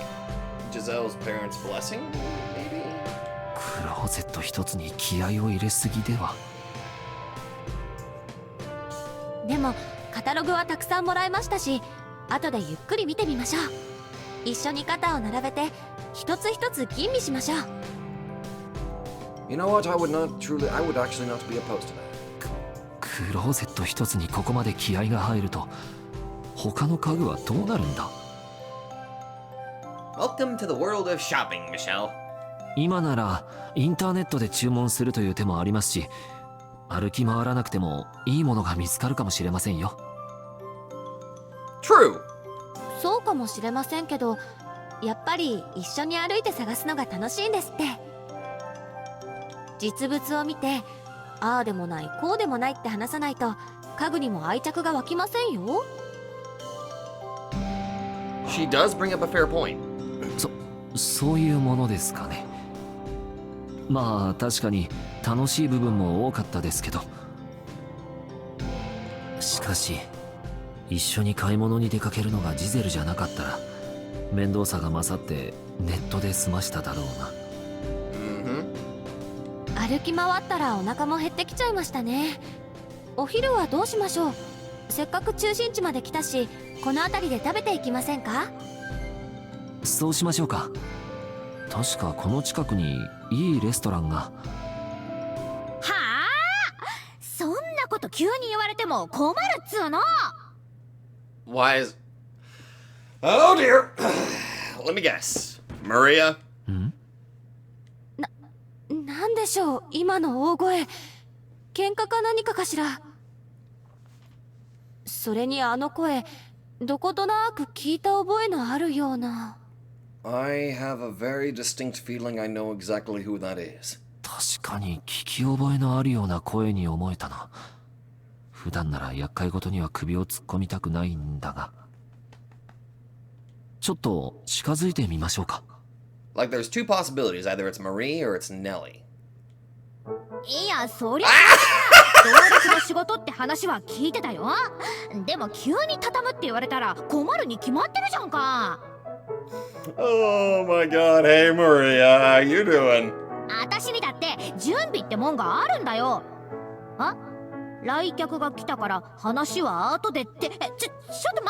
Giselle's parents' blessing? Maybe. クローゼット一つに気合を入れすぎでは。でもカタログはたくさんもらいましたし、後でゆっくり見てみましょう。一緒に肩を並べて一つ一つ吟味しましょう。 You know what? I would actually not be opposed to that. クローゼット一つにここまで気合が入ると他の家具はどうなるんだ。 Welcome to the world of shopping, Michelle. 今ならインターネットで注文するという手もありますし、歩き回らなくてもいいものが見つかるかもしれませんよ。 True. そうかもしれませんけど、やっぱり一緒に歩いて探すのが楽しいんですって。実物を見てああでもないこうでもないって話さないと家具にも愛着が湧きませんよ。 She does bring up a fair point. そういうものですかね。まあ確かに楽しい部分も多かったですけど、しかし一緒に買い物に出かけるのがジゼルじゃなかったら面倒さが勝ってネットで済ましただろうな。歩き回ったらお腹も減ってきちゃいましたね。お昼はどうしましょう。せっかく中心地まで来たし、この辺りで食べていきませんか。そうしましょうか。確かこの近くにいいレストランが。はあ、そんなこと急に言われても困るっつうの。 Why is... Oh dear. Let me guess. Maria? なんでしょう今の大声。喧嘩か何かかしら。それにあの声、どことなく聞いた覚えのあるような。 I have a very distinct feeling I know exactly who that is. 確かに聞き覚えのあるような声に思えたな。普段なら厄介事には首を突っ込みたくないんだが、ちょっと近づいてみましょうか。 Like there's two possibilities. Either it's Marie or it's Nelly. いや、そりゃ道楽の仕事って話は聞いてたよ。でも急に畳むって言われたら困るに決まってるじゃんか。 Oh my god. Hey Maria, how you doing? 私にだって準備ってもんがあるんだよ。あ、来客が来たから話は後でって。ちょっと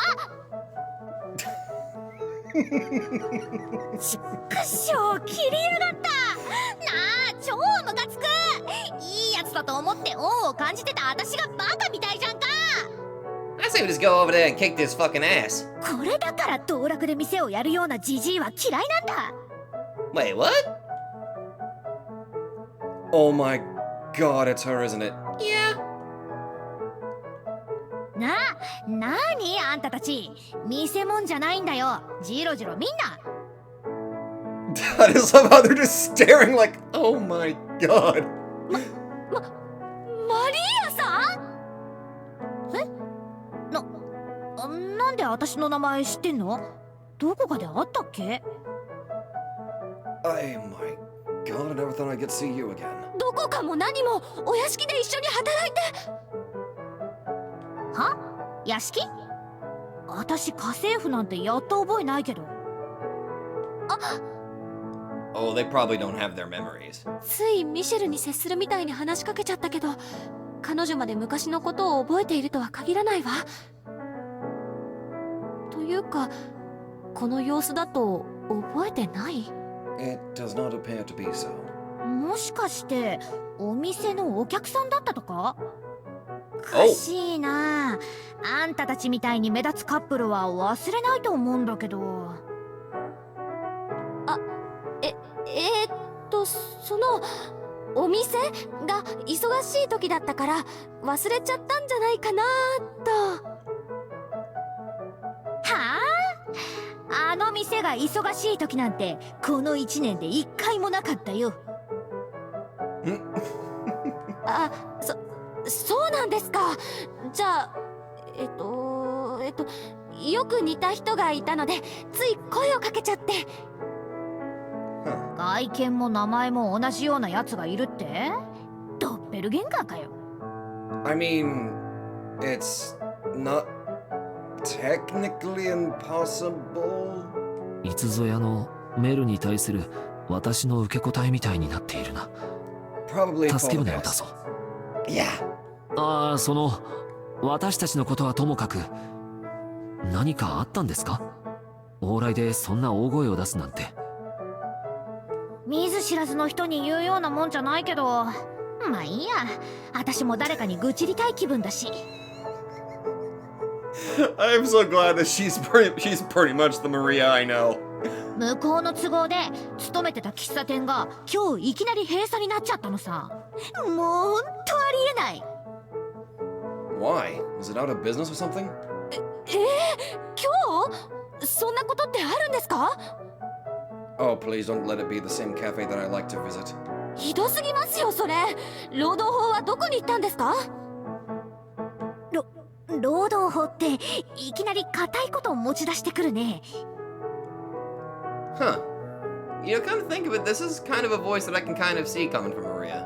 ちっくしょう、切りやがった。なあ、超ムカつく。いいやつだと思って恩を感じてた私がバカみたいじゃんか。 I say we just go over there and kick this fucking ass. これだから道楽で店をやるようなジジイは嫌いなんだ。 Wait, what? Oh my god, it's her, isn't it? Yeah. なにあんたたち、見せ物じゃないんだよ。ジロジロみんな。 I just love how they're just staring like, oh my god. マリーアさん、なんで私の名前知ってんの？どこかで会ったっけ？ Oh my god, I never thought I'd get to see you again. どこかも何もお屋敷で一緒に働いて。は？屋敷？私家政婦なんてやった覚えないけど。Oh, they probably don't have their memories. ついミシェルに接するみたいに話しかけちゃったけど、彼女まで昔のことを覚えているとは限らないわ。というか、この様子だと覚えてない？ It does not appear to be so. もしかしてお店のお客さんだったとか？おかしいな。あんたたちみたいに目立つカップルは忘れないと思うんだけど。そのお店が忙しい時だったから忘れちゃったんじゃないかなと。はあ？あの店が忙しい時なんてこの1年で1回もなかったよ。そうなんですか。じゃあよく似た人がいたのでつい声をかけちゃって。外見も名前も同じようなやつがいるって？ドッペルゲンガーかよ。I mean, it's not technically impossible. いつぞやのメルに対する私の受け答えみたいになっているな。 Probably 助け舟を出そう。Yeah. 私たちのことはともかく、何かあったんですか？往来でそんな大声を出すなんて。見ず知らずの人に言うようなもんじゃないけど、まあいいや。私も誰かに愚痴りたい気分だし。I'm so glad that she's pretty much the Maria I know. 向こうの都合で勤めてた喫茶店が今日いきなり閉鎖になっちゃったのさ。もうほんとありえない。Why? Is it out of business or something? 今日？そんなことってあるんですか？ Oh, please don't let it be the same cafe that I like to visit. ひどすぎますよそれ。労働法はどこに行ったんですか？労働法っていきなり固いことを持ち出してくるね。Huh. You know, come to think of it, this is kind of a voice that I can kind of see coming from Maria.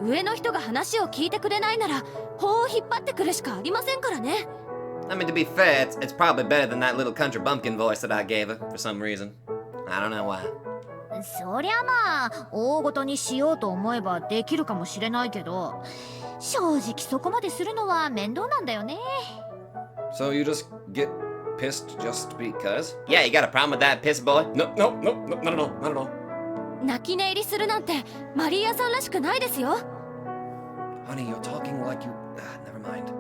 上の人が話を聞いてくれないなら法を引っ張ってくるしかありませんからね。I mean, to be fair, it's probably better than that little country bumpkin voice that I gave her for some reason. I don't know why. そりゃまあ大ごとにしようと思えばできるかもしれないけど、正直そこまでするのは面倒なんだよね。 So you just get pissed just because? Yeah, you got a problem with that, piss boy? No, not at all, not at all. 泣き寝入りするなんてマリアさんらしくないですよ。 Honey, you're talking like you... never mind.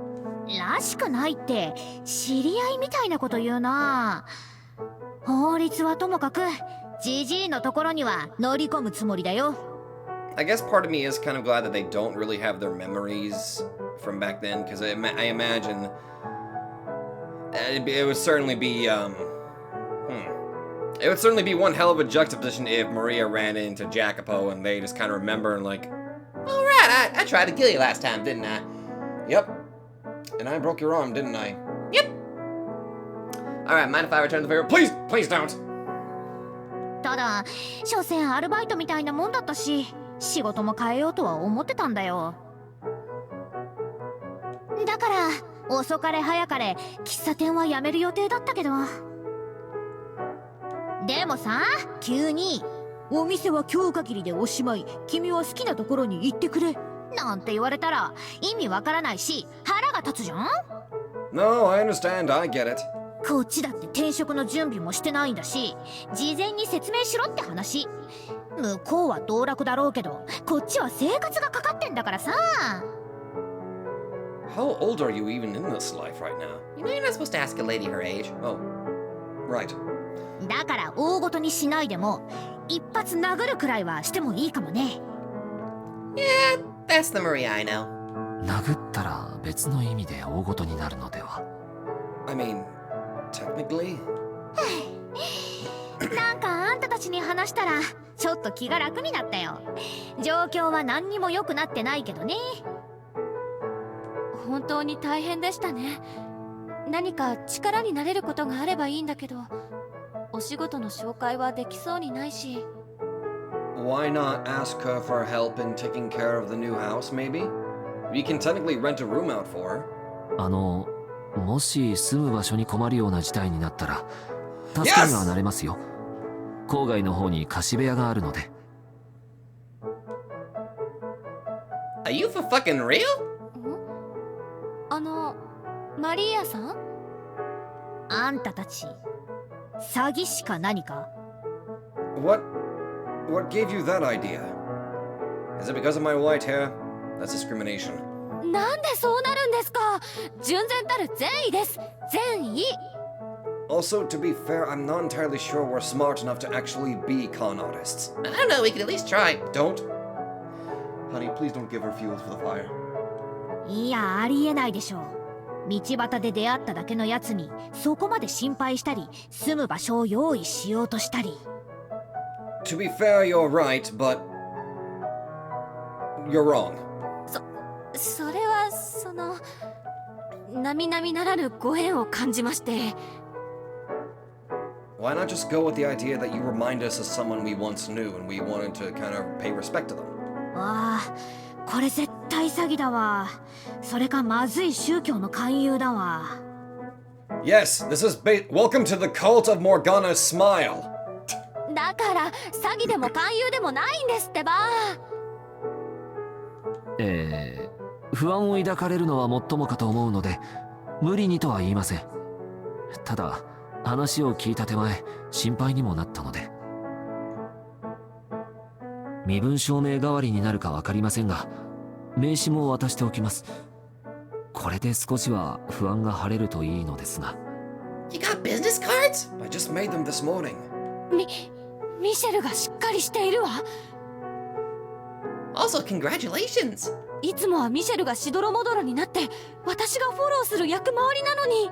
らしくないって知り合いみたいなこと言うな。法律はともかくジジイのところには乗り込むつもりだよ。 I guess part of me is kind of glad that they don't really have their memories from back then, because I imagine it would certainly be it would certainly be one hell of a juxtaposition if Maria ran into Jacopo and they just kind of remember and like, All right, I tried to kill you last time, didn't I? yep, and I broke your arm, didn't I? Yep. All right, mind if I return the favor? Please don't. ただ所詮アルバイトみたいなもんだったし、仕事も変えようとは思ってたんだよ。だから遅かれ早かれ喫茶店は辞める予定だったけど、でもさ、急にお店は今日限りでおしまい、君は好きなところに行ってくれなんて言われたら意味わからないし腹が立つじゃん。 No, I understand, I get it. こっちだって転職の準備もしてないんだし、事前に説明しろって話。向こうは道楽だろうけどこっちは生活がかかってんだからさ。 How old are you even in this life right now? You know you're not supposed to ask a lady her age. Oh, right. だから大ごとにしないでも一発殴るくらいはしてもいいかもね。 Yeah, that's the Maria I know. 殴ったら別の意味で大ごとになるのでは。 I mean, technically? なんかあんたたちに話したらちょっと気が楽になったよ。状況は何にも良くなってないけどね。本当に大変でしたね。何か力になれることがあればいいんだけど、お仕事の紹介はできそうにないし。Why not ask her for help in taking care of the new house, maybe? We can technically rent a room out for her. もし住む場所に困るような事態になったら助けにはなれますよ。郊外の方に貸し部屋があるので。Are you for fucking real? マリアさん？あんたたち詐欺師か何か？ What gave you that idea? Is it because of my white hair? That's discrimination. なんでそうなるんですか？純然たる善意です。善意。Also, to be fair, I'm not entirely sure we're smart enough to actually be con artists. I don't know, we could at least try. Don't. Honey, please don't give her fuel for the fire. いや、ありえないでしょう。道端で出会っただけのやつにそこまで心配したり、住む場所を用意しようとしたり。To be fair, you're right, but you're wrong. それは並々ならぬご縁を感じまして。Why not just go with the idea that you remind us of someone we once knew and we wanted to kind of pay respect to them? わあ、これ絶対詐欺だわ。それかまずい宗教の勧誘だわ。Yes, this is welcome to the cult of Morgana's smile. だから詐欺でも勧誘でもないんですってば。不安を抱かれるのはもっともかと思うので無理にとは言いません。ただ話を聞いた手前心配にもなったので。身分証明代わりになるか分かりませんが名刺も渡しておきます。これで少しは不安が晴れるといいのですが。 You got business cards? I just made them this morning. ミシェルがしっかりしているわ。 Also, congratulations! いつもはミシェルがしどろもどろになって私がフォローする役回りなのに。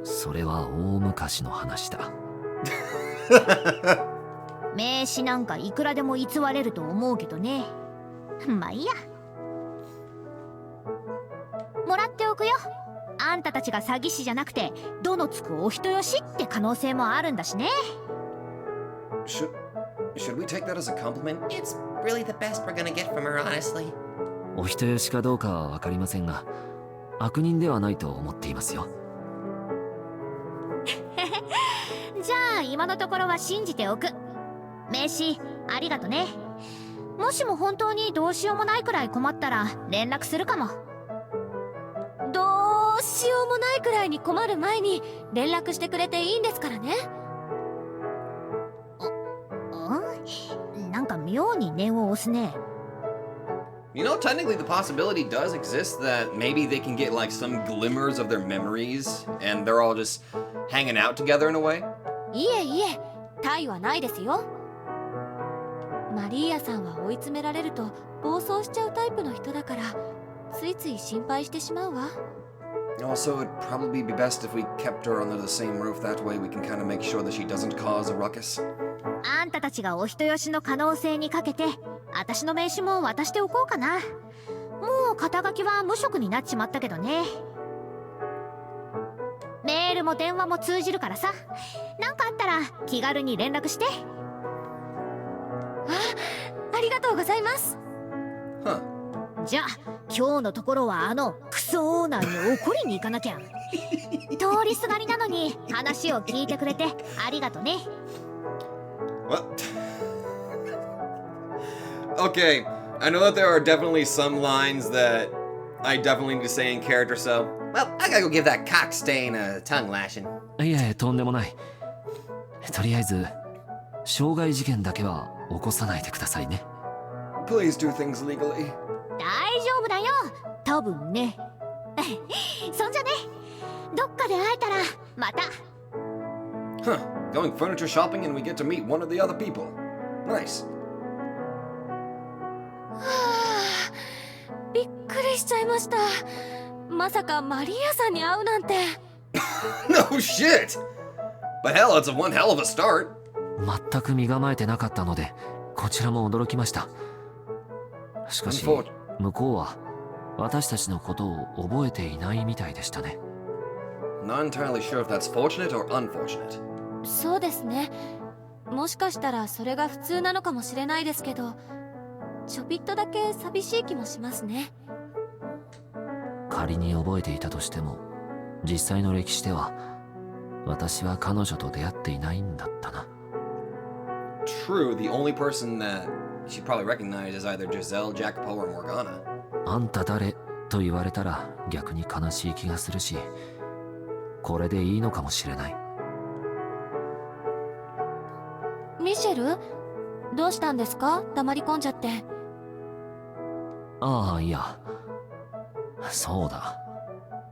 それは大昔の話だ。名刺なんかいくらでも偽れると思うけどね。まあいいや。もらっておくよ。あんたたちが詐欺師じゃなくてどのつくお人よしって可能性もあるんだしね。Should we take that as a compliment? It's really the best we're gonna get from her, honestly. お人よしかどうかは分かりませんが悪人ではないと思っていますよ。じゃあ今のところは信じておく。名刺ありがとね。もしも本当にどうしようもないくらい困ったら連絡するかも。どうしようもないくらいに困る前に連絡してくれていいんですからね。なんか妙に念を押すね。You know, technically the possibility does exist that maybe they can get like some glimmers of their memories and they're all just hanging out together in a way. いえいえ、他意はないですよ。マリーアさんは追い詰められると暴走しちゃうタイプの人だからついつい心配してしまうわ。Also, it'd probably be best if we kept her under the same roof. That way we can kind of make sure that she doesn't cause a ruckus. あんたたちがお人よしの可能性にかけて私の名刺も渡しておこうかな。もう肩書きは無職になっちまったけどね。メールも電話も通じるからさ。なんかあったら気軽に連絡して。ありがとうございます。じゃあ今日のところはクソオーナーに怒りに行かなきゃ。通りすがりなのに話を聞いてくれてありがとね。What? Okay, I know that there are definitely some lines that I definitely need to say in character, so Well, I gotta go give that cock stain a tongue lashing. いえ、とんでもない。とりあえず傷害事件だけは起こさないでくださいね。 please do things legally. 大丈夫だよ、多分ね。そんじゃね、どっかで会えたらまた。Huh, going furniture shopping and we get to meet one of the other people. Nice. びっくりしちゃいました。まさかマリアさんに会うなんて。No shit! But hell, it's one hell of a start. 全く身構えてなかったのでこちらも驚きました。しかし向こうは私たちのことを覚えていないみたいでしたね。 Not entirely sure if that's fortunate or unfortunate. そうですね。もしかしたらそれが普通なのかもしれないですけど、ちょびっとだけ寂しい気もしますね。仮に覚えていたとしても、実際の歴史では私は彼女と出会っていないんだったな。 True, the only person that she'd probably recognize is either Giselle, Jacopo, or Morgana. あんた誰と言われたら逆に悲しい気がするし、これでいいのかもしれない。ミシェル、どうしたんですか？黙り込んじゃって。ああ、いや、そうだ。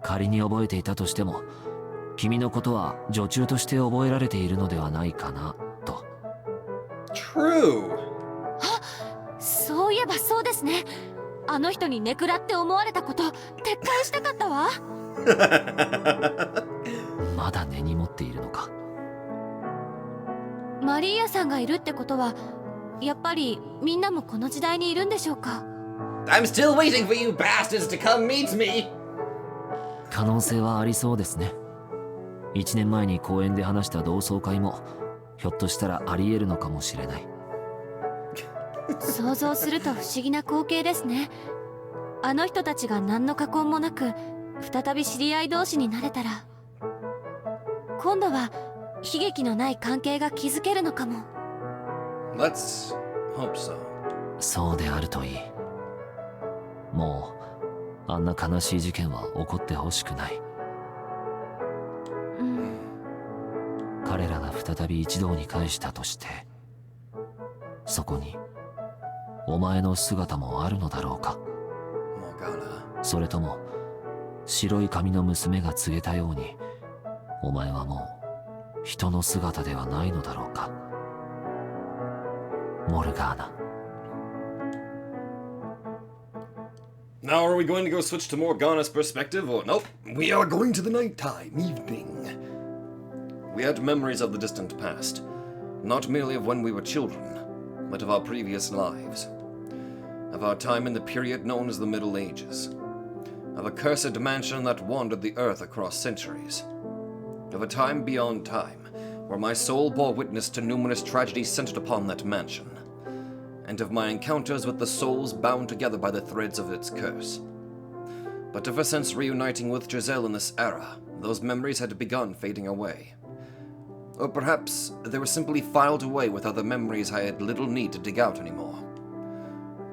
仮に覚えていたとしても、君のことは女中として覚えられているのではないかなと。 True! そういえばそうですね。あの人にネクラって思われたこと撤回したかったわ。まだ根に持っているのか。マリーアさんがいるってことは、やっぱりみんなもこの時代にいるんでしょうか？ I'm still waiting for you bastards to come meet me! 可能性はありそうですね。1年前に公園で話した同窓会もひょっとしたらあり得るのかもしれない。想像すると不思議な光景ですね。あの人たちが何の過根もなく再び知り合い同士になれたら、今度は悲劇のない関係が築けるのかも。 Let's hope so. そうであるといい。もうあんな悲しい事件は起こってほしくない。彼らが再び一堂に会したとして、そこにお前の姿もあるのだろうか。 Morgana. それとも白い髪の娘が告げたように、お前はもう人の姿ではないのだろうか。モルガーナ。 Now are we going to go switch to Morgana's perspective or nope? We are going to the nighttime evening. We had memories of the distant past, not merely of when we were children, but of our previous lives. Of our time in the period known as the Middle Ages. Of a cursed mansion that wandered the earth across centuries. Of a time beyond time, where my soul bore witness to numerous tragedies centered upon that mansion. And of my encounters with the souls bound together by the threads of its curse. But ever since reuniting with Giselle in this era, those memories had begun fading away. Or perhaps they were simply filed away with other memories I had little need to dig out anymore.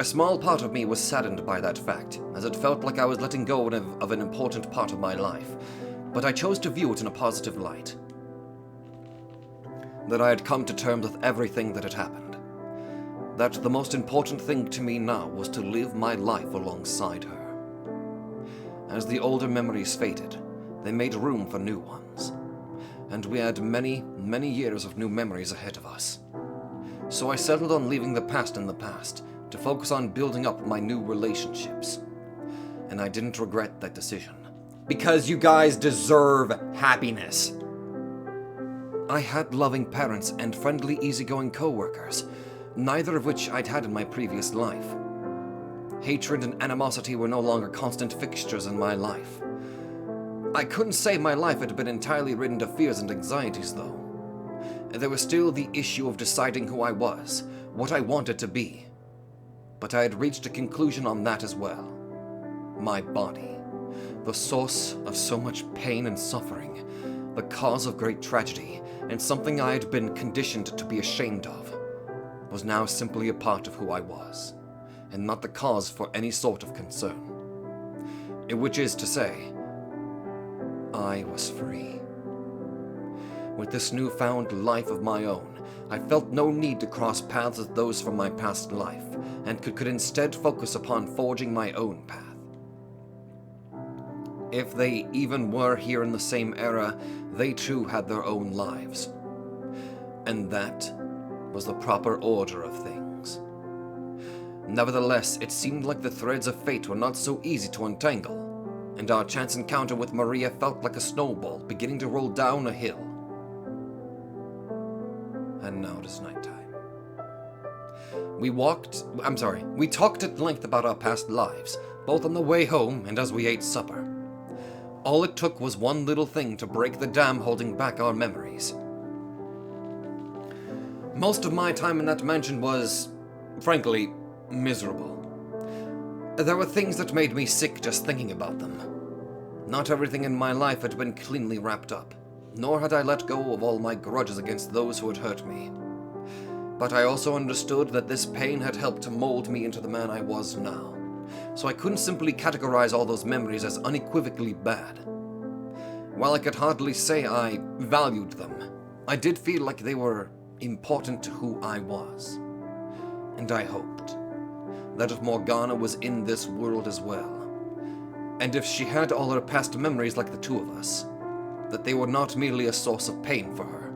A small part of me was saddened by that fact, as it felt like I was letting go of an important part of my life, but I chose to view it in a positive light. That I had come to terms with everything that had happened. That the most important thing to me now was to live my life alongside her. As the older memories faded, they made room for new ones. And we had many, many years of new memories ahead of us. So I settled on leaving the past in the past, to focus on building up my new relationships. And I didn't regret that decision. Because you guys deserve happiness. I had loving parents and friendly, easygoing co-workers, neither of which I'd had in my previous life. Hatred and animosity were no longer constant fixtures in my life. I couldn't say my life had been entirely ridden of fears and anxieties, though. There was still the issue of deciding who I was, what I wanted to be. But I had reached a conclusion on that as well. My body, the source of so much pain and suffering, the cause of great tragedy, and something I had been conditioned to be ashamed of, was now simply a part of who I was, and not the cause for any sort of concern. Which is to say, I was free. With this newfound life of my own, I felt no need to cross paths with those from my past life, and could instead focus upon forging my own path. If they even were here in the same era, they too had their own lives. And that was the proper order of things. Nevertheless, it seemed like the threads of fate were not so easy to untangle, and our chance encounter with Maria felt like a snowball beginning to roll down a hill. And now it is nighttime. We talked at length about our past lives, both on the way home and as we ate supper. All it took was one little thing to break the dam holding back our memories. Most of my time in that mansion was, frankly, miserable. There were things that made me sick just thinking about them. Not everything in my life had been cleanly wrapped up, nor had I let go of all my grudges against those who had hurt me. But I also understood that this pain had helped to mold me into the man I was now, so I couldn't simply categorize all those memories as unequivocally bad. While I could hardly say I valued them, I did feel like they were important to who I was. And I hoped that if Morgana was in this world as well, and if she had all her past memories like the two of us, that they were not merely a source of pain for her.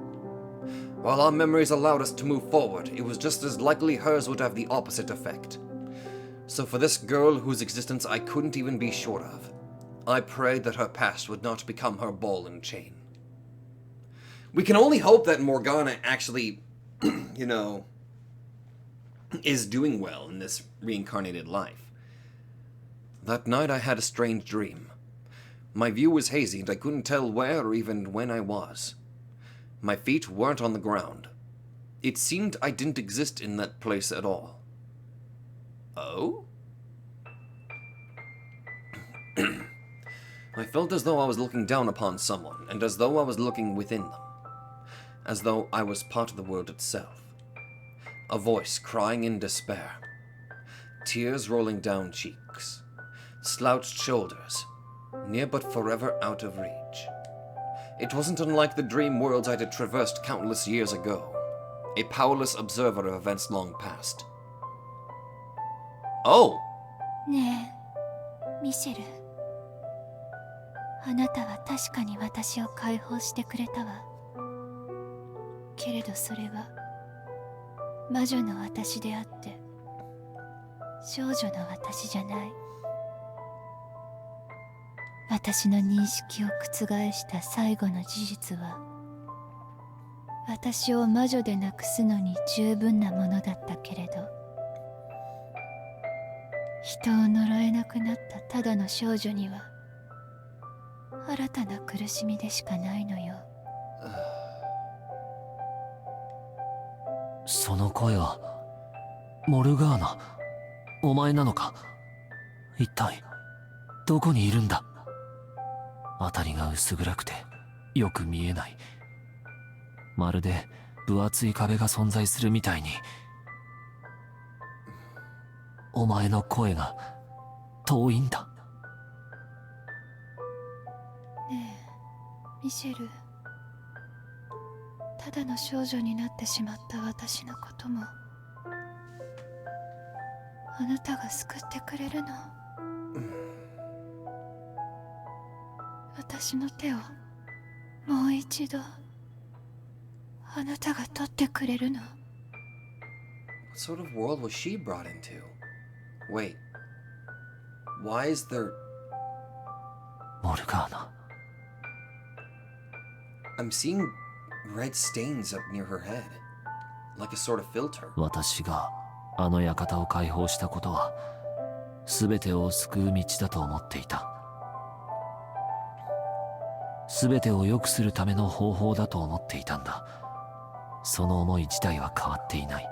While our memories allowed us to move forward, it was just as likely hers would have the opposite effect. So for this girl whose existence I couldn't even be sure of, I prayed that her past would not become her ball and chain. We can only hope that Morgana actually, is doing well in this reincarnated life. That night I had a strange dream. My view was hazy and I couldn't tell where or even when I was. My feet weren't on the ground. It seemed I didn't exist in that place at all. Oh? I felt as though I was looking down upon someone, and as though I was looking within them. As though I was part of the world itself. A voice crying in despair. Tears rolling down cheeks. Slouched shoulders. Near but forever out of reach. It wasn't unlike the dream worlds I had traversed countless years ago. A powerless observer of events long past. Oh! ねえ、ミシェル。あなたは確かに私を解放してくれたわ。けれどそれは魔女の私であって、少女の私じゃない。私の認識を覆した最後の事実は、私を魔女でなくすのに十分なものだったけれど、人を呪えなくなったただの少女には、新たな苦しみでしかないのよ。その声はモルガーナ、お前なのか？一体どこにいるんだ？辺りが薄暗くてよく見えない。まるで分厚い壁が存在するみたいに。お前の声が遠いんだ。ねえ、ミシェル。ただの少女になってしまった私のことも、あなたが救ってくれるの？私の手をもう一度あなたが取ってくれるの？ What sort of world was she brought into? Wait, why is there... モルガーナ。I'm seeing red stains up near her head, like a sort of filter. 私があの館を解放したことは、全てを救う道だと思っていた。全てを良くするための方法だと思っていたんだ。その思い自体は変わっていない。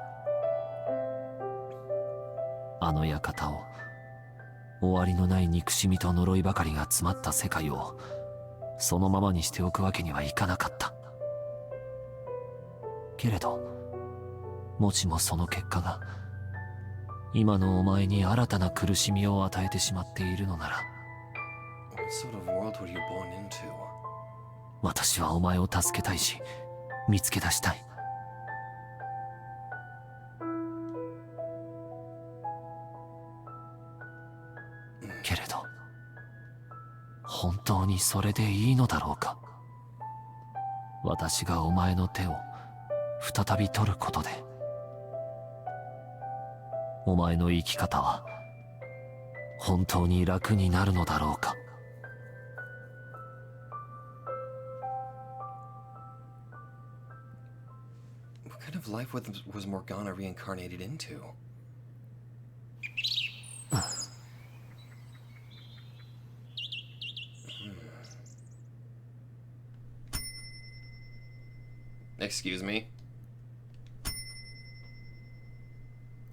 あの館を、終わりのない憎しみと呪いばかりが詰まった世界を、そのままにしておくわけにはいかなかった。けれど、もしもその結果が、今のお前に新たな苦しみを与えてしまっているのなら、 What sort of world were you born into? 私はお前を助けたいし、見つけ出したい。けれど、本当にそれでいいのだろうか。私がお前の手を再び取ることで、お前の生き方は本当に楽になるのだろうか。What kind of life was Morgana reincarnated into? Excuse me.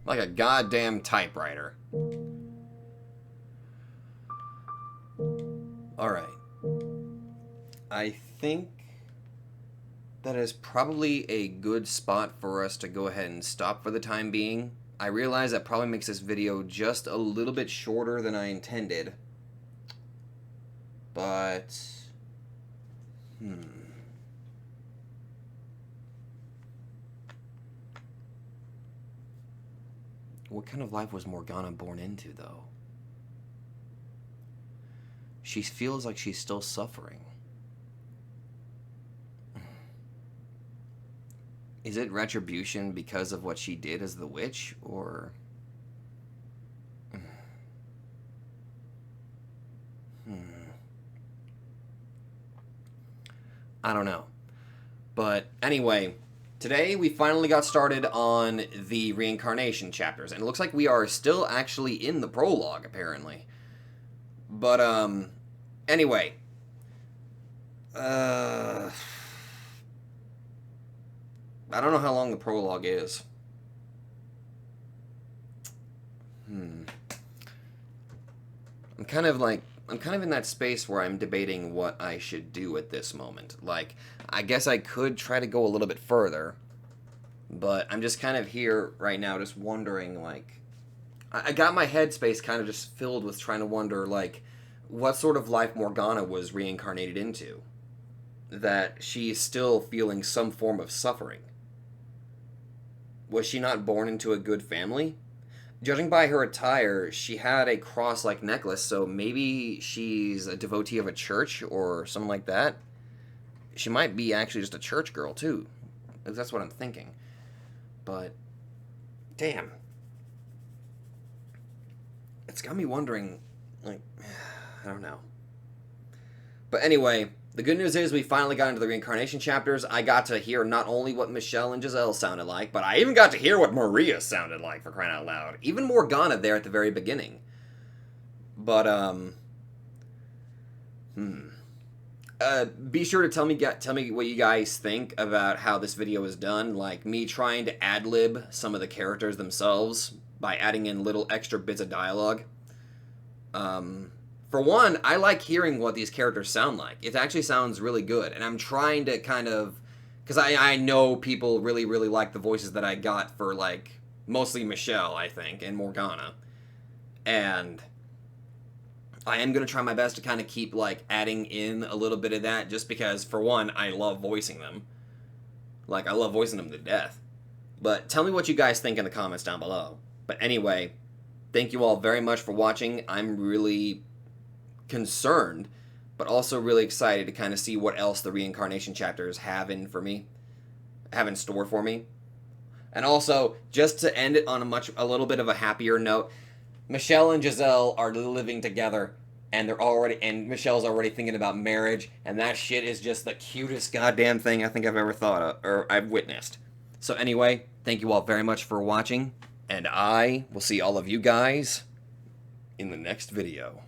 Like a goddamn typewriter. Alright. I think that is probably a good spot for us to go ahead and stop for the time being. I realize that probably makes this video just a little bit shorter than I intended. But... What kind of life was Morgana born into, though? She feels like she's still suffering. Is it retribution because of what she did as the witch, or... I don't know. But anyway, today we finally got started on the Reincarnation chapters, and it looks like we are still actually in the prologue, apparently. But, anyway. I don't know how long the prologue is. I'm kind of in that space where I'm debating what I should do at this moment. Like, I guess I could try to go a little bit further, but I'm just kind of here right now just wondering, like, I got my headspace kind of just filled with trying to wonder, like, what sort of life Morgana was reincarnated into. That she's still feeling some form of suffering. Was she not born into a good family? Judging by her attire, she had a cross-like necklace, so maybe she's a devotee of a church or something like that. She might be actually just a church girl, too. That's what I'm thinking. But, damn. It's got me wondering, like, I don't know. But anyway, the good news is we finally got into the Reincarnation chapters. I got to hear not only what Michelle and Giselle sounded like, but I even got to hear what Maria sounded like, for crying out loud. Even Morgana there at the very beginning. But, be sure to tell me what you guys think about how this video is done. Like, me trying to ad-lib some of the characters themselves by adding in little extra bits of dialogue. For one, I like hearing what these characters sound like. It actually sounds really good, and I'm trying to kind of... Because I know people really, really like the voices that I got for, like, mostly Michelle, I think, and Morgana. And I am going to try my best to kind of keep, like, adding in a little bit of that, just because, for one, I love voicing them. Like, I love voicing them to death. But tell me what you guys think in the comments down below. But anyway, thank you all very much for watching. I'm really concerned, but also really excited to kind of see what else the Reincarnation chapters have in store for me. And also, just to end it on a little bit of a happier note, Michelle and Giselle are living together, and Michelle's already thinking about marriage, and that shit is just the cutest goddamn thing I think I've ever thought of, or I've witnessed. So anyway, thank you all very much for watching, and I will see all of you guys in the next video.